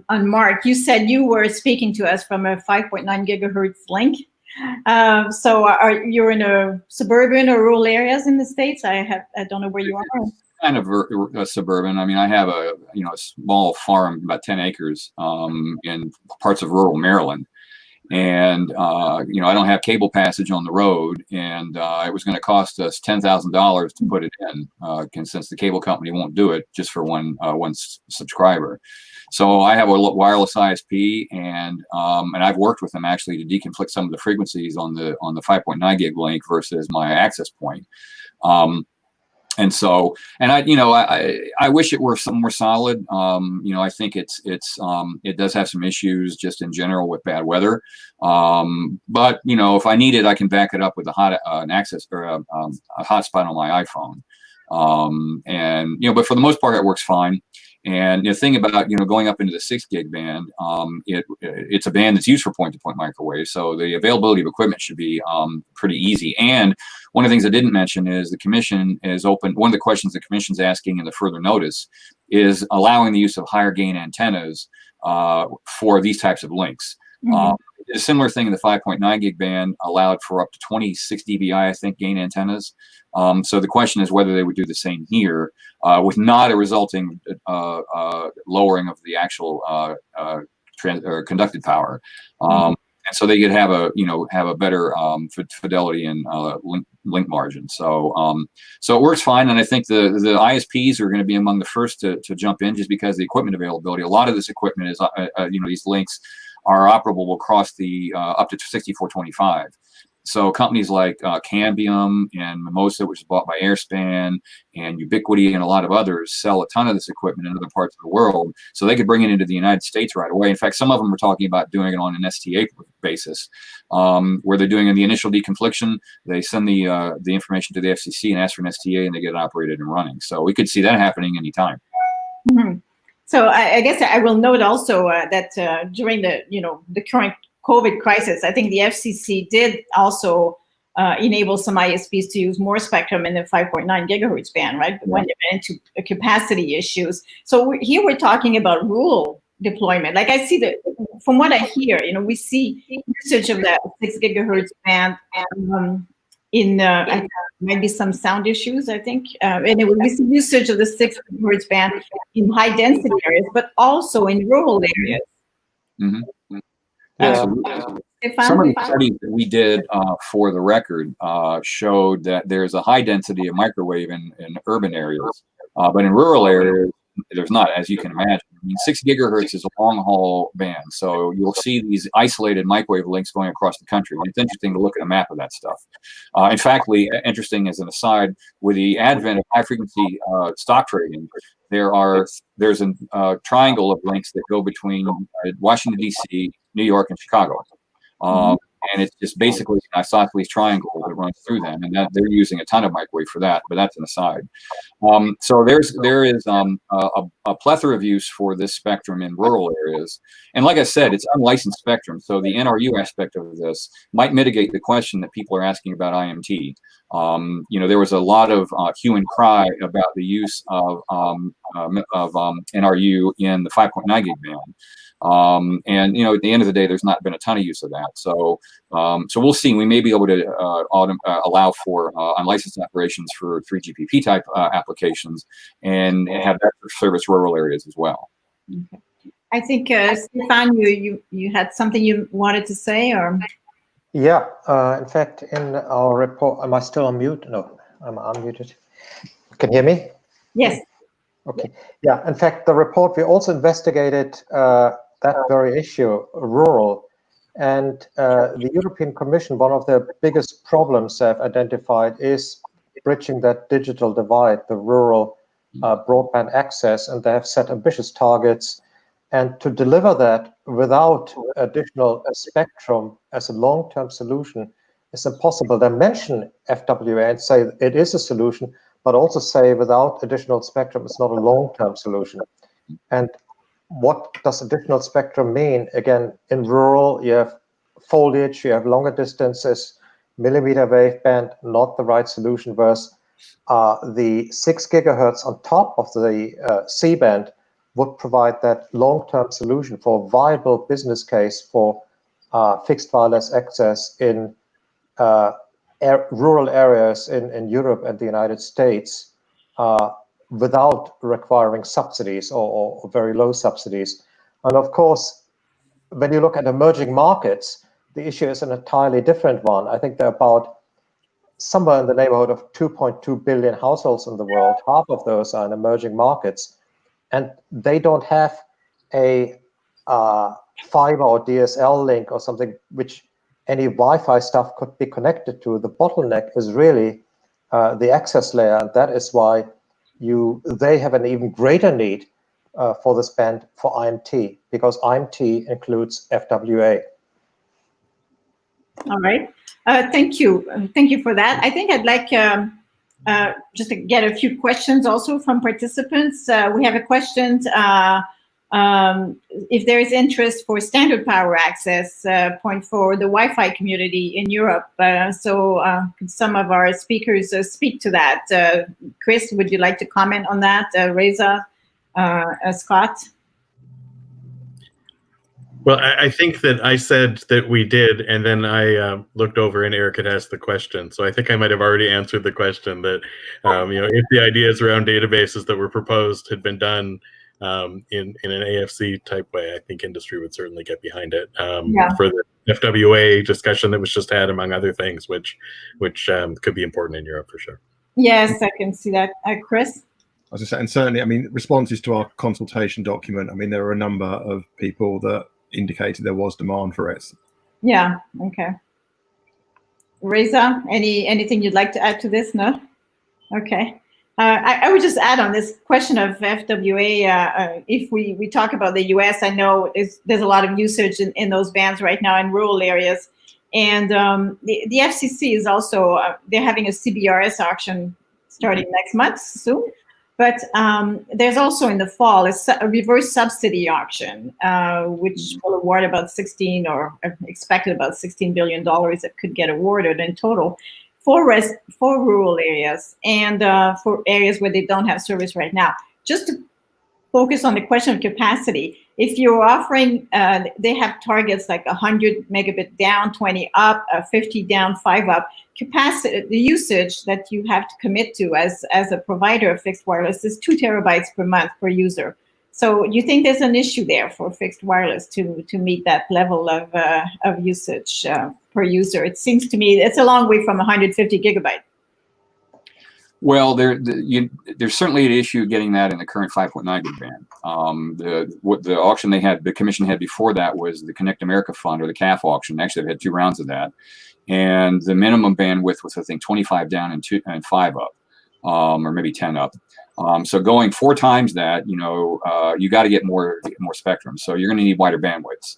Mark. You said you were speaking to us from a 5.9 gigahertz link. So you're in a suburban or rural areas in the States? I don't know where you are. Kind of suburban. I mean, I have a small farm, about 10 acres, in parts of rural Maryland, and I don't have cable passage on the road, and it was going to cost us $10,000 to put it in, since the cable company won't do it just for one subscriber. So I have a wireless ISP, and I've worked with them actually to deconflict some of the frequencies on the 5.9 gig link versus my access point. And so, and I wish it were something more solid. I think it does have some issues just in general with bad weather. But if I need it, I can back it up with an access or a hotspot on my iPhone. But for the most part, it works fine. And the thing about going up into the 6 gig band, it's a band that's used for point-to-point microwave, so the availability of equipment should be pretty easy. And one of the things I didn't mention is the commission is open. One of the questions the commission's asking in the further notice is allowing the use of higher gain antennas for these types of links. Mm-hmm. A similar thing in the 5.9 gig band allowed for up to 26 dBi, I think, gain antennas. So the question is whether they would do the same here with not a resulting lowering of the actual conducted power. And so they could have a better fidelity and link margin. So so it works fine, and I think the ISPs are going to be among the first to jump in, just because the equipment availability. A lot of this equipment is these links are operable across the up to 6425. So companies like Cambium and Mimosa, which is bought by Airspan, and Ubiquiti and a lot of others sell a ton of this equipment in other parts of the world. So they could bring it into the United States right away. In fact, some of them are talking about doing it on an STA basis, where they're doing in the initial deconfliction. They send the information to the FCC and ask for an STA, and they get it operated and running. So we could see that happening anytime. Mm-hmm. So I guess I will note also that during the current COVID crisis, I think the FCC did also enable some ISPs to use more spectrum in the 5.9 gigahertz band, right? Yeah. When they went into capacity issues. So here we're talking about rural deployment. Like I see that from what I hear, we see usage of that 6 gigahertz band in maybe some sound issues, I think. Anyway, we see usage of the 6 gigahertz band in high density areas, but also in rural areas. Mm-hmm. Absolutely. Some of the studies that we did for the record showed that there's a high density of microwave in urban areas, but in rural areas, there's not, as you can imagine. I mean, 6 gigahertz is a long-haul band, so you'll see these isolated microwave links going across the country. And it's interesting to look at a map of that stuff. In fact, interesting as an aside, with the advent of high-frequency stock trading, there's a triangle of links that go between Washington, D.C., New York, and Chicago. and it's just basically an isosceles triangle that runs through them, and that they're using a ton of microwave for that. But that's an aside. So there is a plethora of use for this spectrum in rural areas, and like I said, it's unlicensed spectrum. So the NRU aspect of this might mitigate the question that people are asking about IMT. There was a lot of hue and cry about the use of NRU in the 5.9 gig band. And at the end of the day, there's not been a ton of use of that. So we'll see. We may be able to allow for unlicensed operations for 3GPP type applications and have that service rural areas as well. Okay. I think Stefan, you had something you wanted to say, or? Yeah. In fact, in our report, am I still on mute? No, I'm unmuted. Can you hear me? Yes. Okay. Yeah. In fact, the report, we also investigated that very issue, rural, and the European Commission, one of their biggest problems they've identified is bridging that digital divide, the rural broadband access, and they have set ambitious targets. And to deliver that without additional spectrum as a long-term solution is impossible. They mention FWA and say it is a solution, but also say without additional spectrum, it's not a long-term solution. And what does additional spectrum mean? Again, in rural, you have foliage, you have longer distances, millimeter wave band, not the right solution, versus the 6 gigahertz on top of the C-band would provide that long-term solution for a viable business case for fixed wireless access in rural areas in Europe and the United States without requiring subsidies or very low subsidies. And of course, when you look at emerging markets, the issue is an entirely different one. I think there are about somewhere in the neighborhood of 2.2 billion households in the world. Half of those are in emerging markets. And they don't have a fiber or DSL link or something which any Wi-Fi stuff could be connected to. The bottleneck is really the access layer, and that is why they have an even greater need for this band for IMT, because IMT includes FWA. All right. Thank you. Thank you for that. I think I'd like just to get a few questions also from participants. We have a question if there is interest for standard power access point for the Wi-Fi community in Europe. So some of our speakers speak to that. Chris, would you like to comment on that? Reza, Scott? Well, I think that I said that we did, and then I looked over and Eric had asked the question. So I think I might have already answered the question that, if the ideas around databases that were proposed had been done in an AFC type way, I think industry would certainly get behind it. For the FWA discussion that was just had, among other things, which could be important in Europe for sure. Yes, I can see that. Chris? As I said, and certainly, I mean, responses to our consultation document, I mean, there were a number of people that indicated there was demand for it. Yeah, okay. Reza, anything you'd like to add to this? No? Okay. I would just add on this question of FWA, if we talk about the US, I know there's a lot of usage in those bands right now in rural areas. And the FCC is also, they're having a CBRS auction starting next month soon. But there's also in the fall a reverse subsidy auction, which will award about expected about $16 billion that could get awarded in total for rural areas and for areas where they don't have service right now. Just to focus on the question of capacity, if you're offering, they have targets like 100 megabit down, 20 up, 50 down, 5 up. Capacity, the usage that you have to commit to as a provider of fixed wireless is 2 terabytes per month per user. So you think there's an issue there for fixed wireless to meet that level of usage per user? It seems to me it's a long way from 150 gigabyte. Well, there's certainly an issue getting that in the current 5.9 gig band. The auction the commission had before that was the Connect America Fund, or the CAF auction. Actually, they've had 2 rounds of that. And the minimum bandwidth was, I think, 25 down and 5 up. or maybe 10 up. So going 4 times that, you got to get more spectrum. So you're going to need wider bandwidths.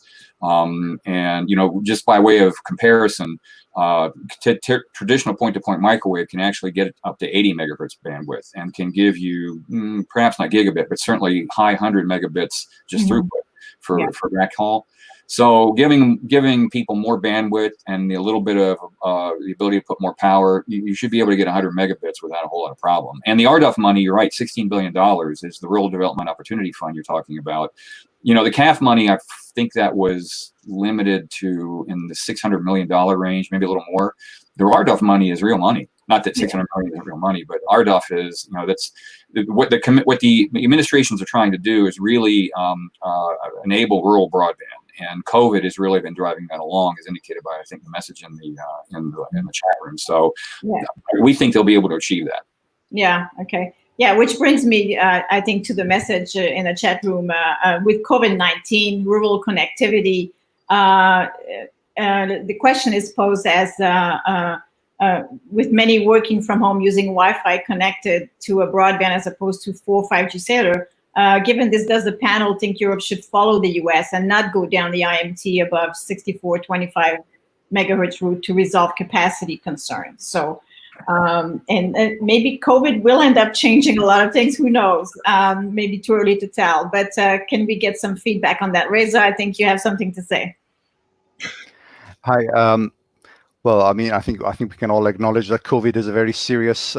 And just by way of comparison, traditional point-to-point microwave can actually get up to 80 megahertz bandwidth and can give you perhaps not gigabit, but certainly high 100 megabits just throughput for backhaul. So giving people more bandwidth and a little bit of the ability to put more power, you should be able to get 100 megabits without a whole lot of problem. And the RDOF money, you're right, $16 billion is the Rural Development Opportunity Fund you're talking about. The CAF money, I think that was limited to in the $600 million range, maybe a little more. The RDOF money is real money. Not that 600 million is real money, but RDOF is, that's what the administrations are trying to do is really enable rural broadband. And COVID has really been driving that along, as indicated by, I think, the message in the chat room. So we think they'll be able to achieve that. Yeah. Okay. Yeah. Which brings me, I think, to the message in the chat room with COVID-19, rural connectivity. The question is posed as with many working from home using Wi-Fi connected to a broadband as opposed to 4 or 5G cellular. Given this, does the panel think Europe should follow the US and not go down the IMT above 64, 25 megahertz route to resolve capacity concerns? So, and maybe COVID will end up changing a lot of things. Who knows? Maybe too early to tell. But can we get some feedback on that? Reza, I think you have something to say. Hi. Well, I mean, I think we can all acknowledge that COVID is a very serious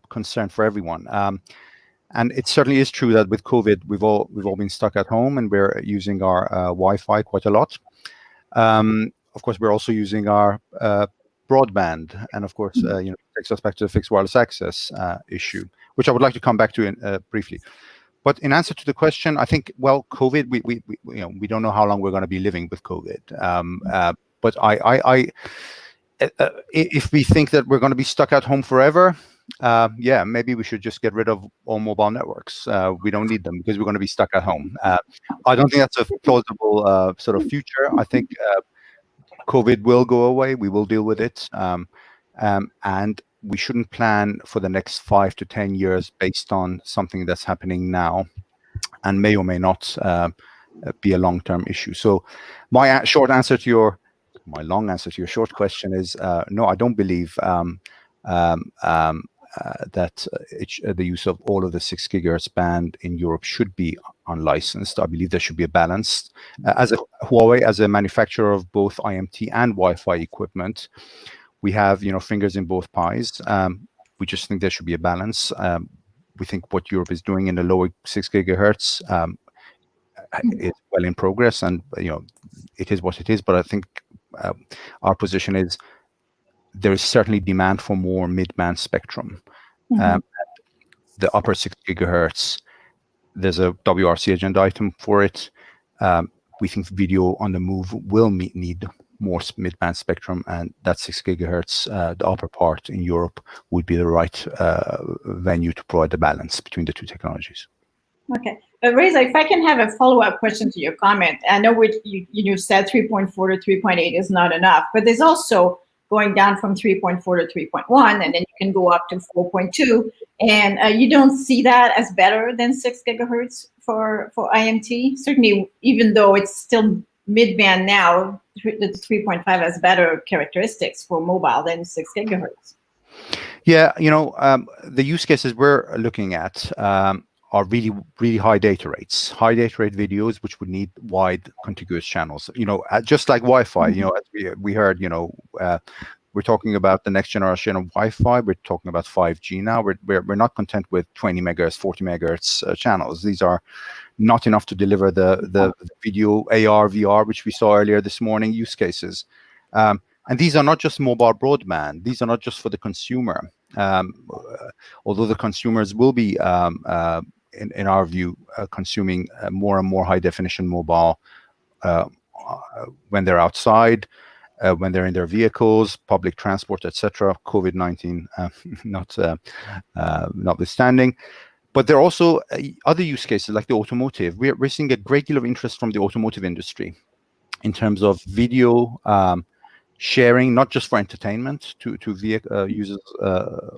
concern for everyone. And it certainly is true that with COVID, we've all been stuck at home and we're using our Wi-Fi quite a lot. Of course, we're also using our broadband, and of course, it takes us back to the fixed wireless access issue, which I would like to come back to briefly. But in answer to the question, I think, well, COVID, we don't know how long we're going to be living with COVID. But if we think that we're going to be stuck at home forever, yeah, maybe we should just get rid of all mobile networks. We don't need them because we're going to be stuck at home. I don't think that's a plausible sort of future. I think COVID will go away. We will deal with it. And we shouldn't plan for the next 5 to 10 years based on something that's happening now and may or may not be a long-term issue. So my long answer to your short question is no, I don't believe that the use of all of the 6 gigahertz band in Europe should be unlicensed. I believe there should be a balance. As Huawei, as a manufacturer of both IMT and Wi-Fi equipment, we have fingers in both pies. We just think there should be a balance. We think what Europe is doing in the lower 6 gigahertz is well in progress, and it is what it is. But I think our position is there is certainly demand for more mid-band spectrum. The upper 6 gigahertz, there's a WRC agenda item for it. We think video on the move will need more mid-band spectrum, and that 6 gigahertz, the upper part in Europe, would be the right venue to provide the balance between the two technologies. Okay. Reza, if I can have a follow-up question to your comment. I know you said 3.4 to 3.8 is not enough, but there's also going down from 3.4 to 3.1, and then you can go up to 4.2. And you don't see that as better than 6 gigahertz for IMT? Certainly, even though it's still mid-band now, the 3.5 has better characteristics for mobile than 6 gigahertz. Yeah, the use cases we're looking at are really, really high data rates. High data rate videos, which would need wide contiguous channels. Just like Wi-Fi. As we heard. We're talking about the next generation of Wi-Fi. We're talking about 5G now. We're not content with 20 megahertz, 40 megahertz channels. These are not enough to deliver the video AR, VR, which we saw earlier this morning use cases. And these are not just mobile broadband. These are not just for the consumer. Although the consumers will be in our view, consuming more and more high-definition mobile when they're outside, when they're in their vehicles, public transport, etc. COVID-19 notwithstanding. But there are also other use cases like the automotive. We're seeing a great deal of interest from the automotive industry in terms of video sharing, not just for entertainment to users,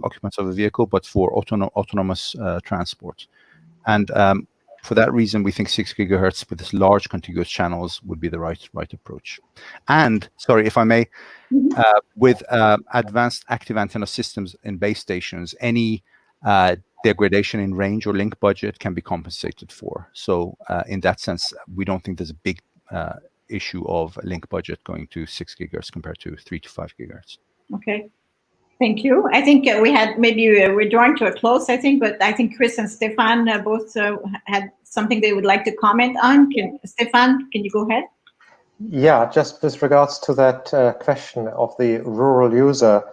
occupants of a vehicle, but for autonomous transport. And for that reason, we think 6 gigahertz with this large contiguous channels would be the right approach. And sorry, if I may, with advanced active antenna systems in base stations, any degradation in range or link budget can be compensated for. So in that sense, we don't think there's a big issue of link budget going to 6 gigahertz compared to 3 to 5 gigahertz. Okay. Thank you. I think we had we're drawing to a close, I think, but I think Chris and Stefan both had something they would like to comment on. Stefan, can you go ahead? Yeah, just with regards to that question of the rural user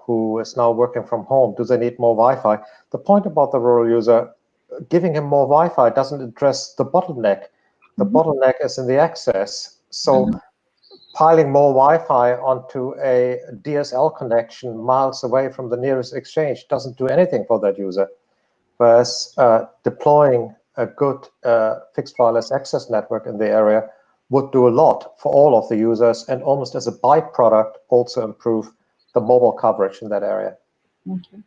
who is now working from home, do they need more Wi-Fi? The point about the rural user, giving him more Wi-Fi doesn't address the bottleneck. The bottleneck is in the access. So piling more Wi-Fi onto a DSL connection miles away from the nearest exchange doesn't do anything for that user. Whereas deploying a good fixed wireless access network in the area would do a lot for all of the users, and almost as a byproduct also improve the mobile coverage in that area. Okay.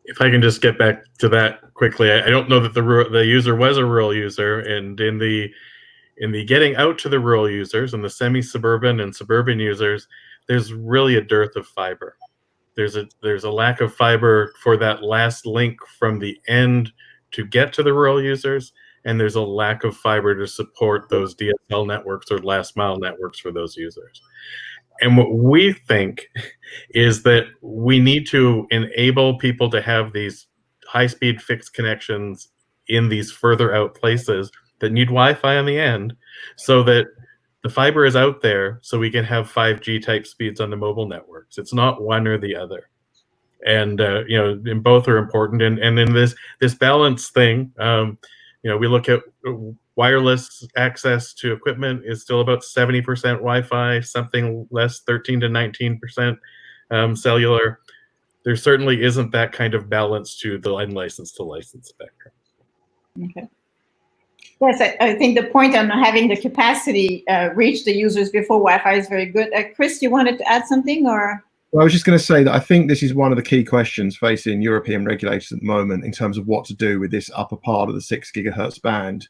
If I can just get back to that quickly, I don't know that the user was a rural user, and in the getting out to the rural users and the semi-suburban and suburban users, there's really a dearth of fiber. There's a lack of fiber for that last link from the end to get to the rural users, and there's a lack of fiber to support those DSL networks or last mile networks for those users. And what we think is that we need to enable people to have these high-speed fixed connections in these further out places that need Wi-Fi on the end, so that the fiber is out there so we can have 5G type speeds on the mobile networks. It's not one or the other. And and both are important. And in this balance thing, we look at wireless access to equipment is still about 70% Wi-Fi, something less, 13 to 19% cellular. There certainly isn't that kind of balance to the unlicensed to licensed spectrum. Okay. Yes, I think the point on having the capacity reach the users before Wi-Fi is very good. Chris, you wanted to add something, or? Well, I was just going to say that I think this is one of the key questions facing European regulators at the moment in terms of what to do with this upper part of the 6 gigahertz band.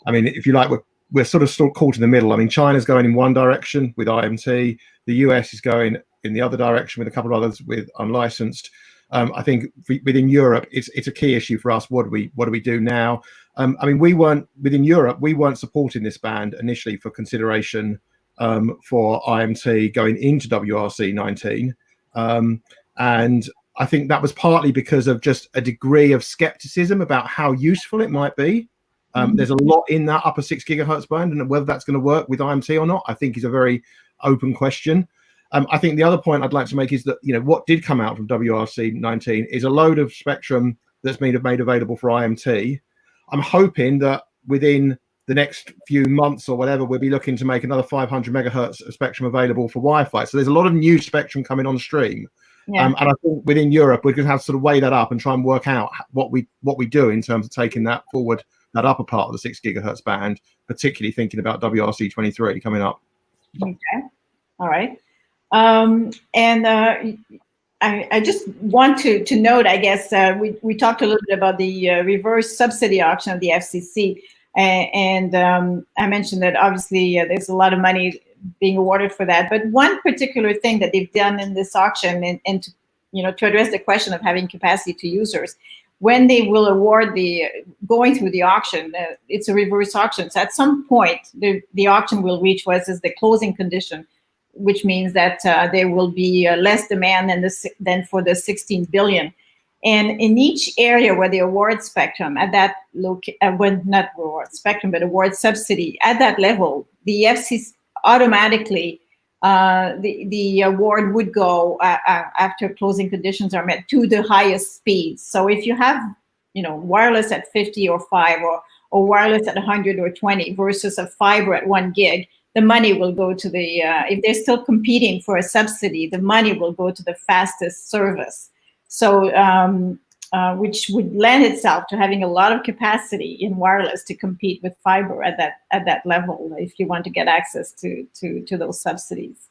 I mean, if you like, we're sort of still caught in the middle. I mean, China's going in one direction with IMT. The US is going in the other direction with a couple of others with unlicensed. I think within Europe, it's a key issue for us. What do we do now? I mean, within Europe, we weren't supporting this band initially for consideration for IMT going into WRC 19. And I think that was partly because of just a degree of skepticism about how useful it might be. There's a lot in that upper 6 gigahertz band, and whether that's going to work with IMT or not, I think is a very open question. I think the other point I'd like to make is that, what did come out from WRC 19 is a load of spectrum that's been made available for IMT. I'm hoping that within the next few months or whatever, we'll be looking to make another 500 megahertz of spectrum available for Wi-Fi. So there's a lot of new spectrum coming on stream. Yeah. And I think within Europe, we're going to have to sort of weigh that up and try and work out what we do in terms of taking that forward, that upper part of the 6 gigahertz band, particularly thinking about WRC 23 coming up. Okay. All right. I just want to note, I guess, we talked a little bit about the reverse subsidy auction of the FCC. And I mentioned that obviously there's a lot of money being awarded for that. But one particular thing that they've done in this auction, and to address the question of having capacity to users, when they will award going through the auction, it's a reverse auction. So at some point, the auction will reach what is the closing condition, which means that there will be less demand than for the 16 billion. And in each area where they award spectrum at that not award spectrum, but award subsidy at that level, the FCC automatically, the award would go after closing conditions are met to the highest speeds. So if you have, wireless at 50 or 5 or wireless at 100 or 20 versus a fiber at 1 gig, the money will go to the, if they're still competing for a subsidy, the money will go to the fastest service. So, which would lend itself to having a lot of capacity in wireless to compete with fiber at that level if you want to get access to those subsidies.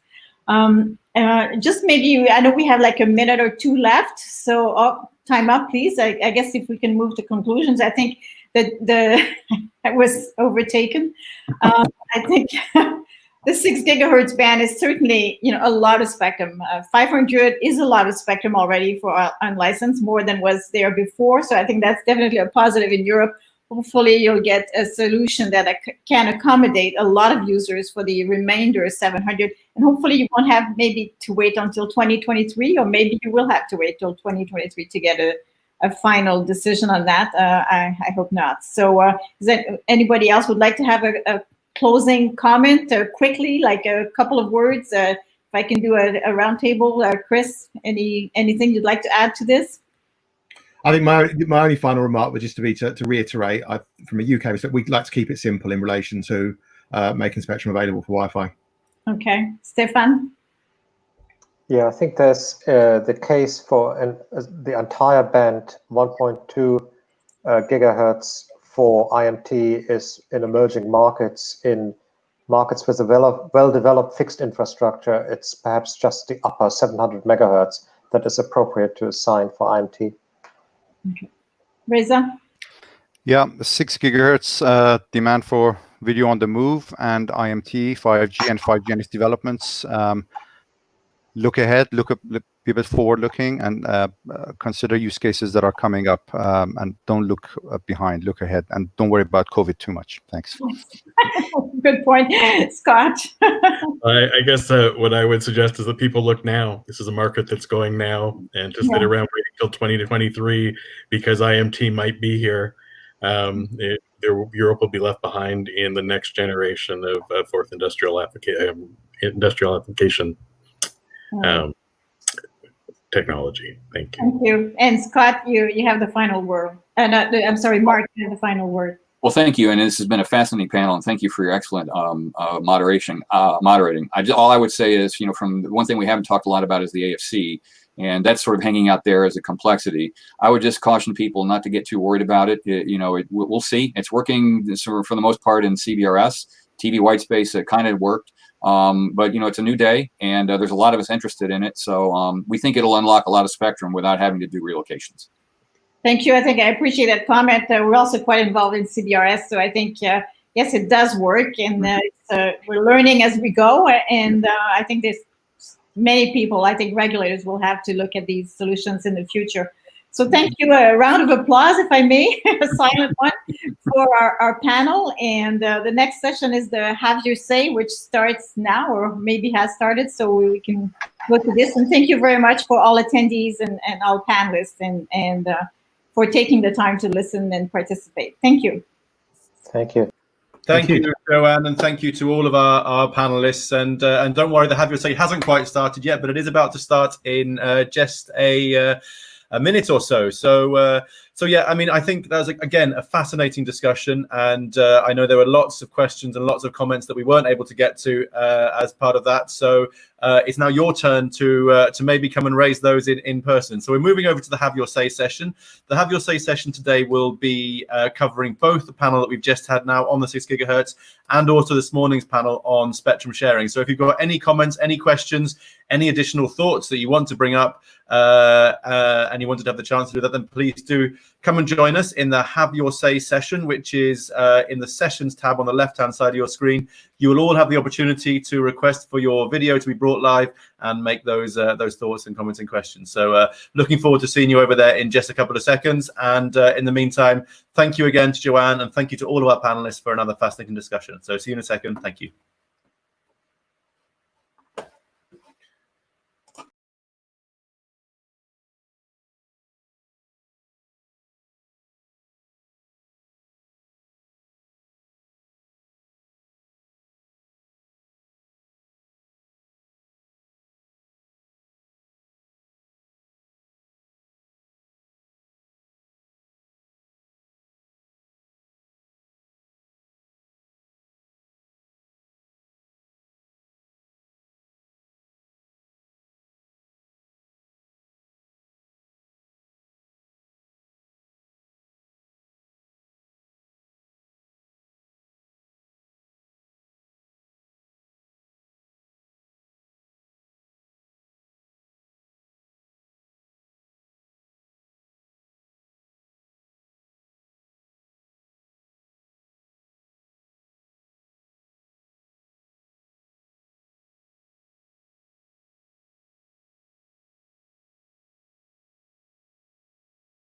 Just maybe, I know we have like a minute or two left, so time up, please. I guess if we can move to conclusions. I think that I was overtaken. I think the 6 gigahertz band is certainly, a lot of spectrum. 500 is a lot of spectrum already for unlicensed, more than was there before. So I think that's definitely a positive in Europe. Hopefully you'll get a solution that can accommodate a lot of users for the remainder of 700. And hopefully you won't have maybe to wait until 2023, or maybe you will have to wait till 2023 to get a final decision on that. I hope not. So is that anybody else would like to have a closing comment quickly, like a couple of words? If I can do a roundtable, Chris, anything you'd like to add to this? I think my only final remark would just be to reiterate, from a UK perspective, we'd like to keep it simple in relation to making spectrum available for Wi-Fi. Okay, Stefan? Yeah, I think there's the case for the entire band 1.2 gigahertz for IMT is in emerging markets, in markets with a well-developed fixed infrastructure. It's perhaps just the upper 700 megahertz that is appropriate to assign for IMT. Okay. Reza? Yeah, 6 gigahertz demand for video on the move and IMT, 5G and 5G and its developments. Look ahead, be a bit forward-looking, and consider use cases that are coming up, and don't look behind, look ahead, and don't worry about COVID too much. Thanks. Good point. Scott? I guess what I would suggest is that people look now. This is a market that's going now, and to sit around waiting till 2023 because IMT might be here. Europe will be left behind in the next generation of fourth industrial application technology. Thank you. Thank you. And Scott, you have the final word. I'm sorry, Mark, you have the final word. Well, thank you, and this has been a fascinating panel, and thank you for your excellent moderating. All I would say is, from the one thing we haven't talked a lot about is the AFC, and that's sort of hanging out there as a complexity. I would just caution people not to get too worried about it. We'll see. It's working sort of for the most part in CBRS. TV white space, it kind of worked. But it's a new day, and there's a lot of us interested in it. So we think it'll unlock a lot of spectrum without having to do relocations. Thank you. I think I appreciate that comment. We're also quite involved in CBRS, so I think yes, it does work, and we're learning as we go. And I think there's many people. I think regulators will have to look at these solutions in the future. So thank you. A round of applause, if I may, a silent one, for our panel. And the next session is the Have Your Say, which starts now, or maybe has started, so we can go to this. And thank you very much for all attendees and all panelists, and for taking the time to listen and participate. Thank you. Thank you. Thank you, Joanne, and thank you to all of our panelists. And don't worry, the Have Your Say hasn't quite started yet, but it is about to start in just a minute or so. So yeah, I mean, I think that was, again, a fascinating discussion, and I know there were lots of questions and lots of comments that we weren't able to get to as part of that. So it's now your turn to maybe come and raise those in person. So we're moving over to the Have Your Say session. The Have Your Say session today will be covering both the panel that we've just had now on the 6 gigahertz and also this morning's panel on spectrum sharing. So if you've got any comments, any questions, any additional thoughts that you want to bring up, and you wanted to have the chance to do that, then please do come and join us in the Have Your Say session, which is in the Sessions tab on the left-hand side of your screen. You will all have the opportunity to request for your video to be brought live and make those thoughts and comments and questions. So looking forward to seeing you over there in just a couple of seconds. And in the meantime, thank you again to Joanne, and thank you to all of our panelists for another fascinating discussion. So see you in a second. Thank you.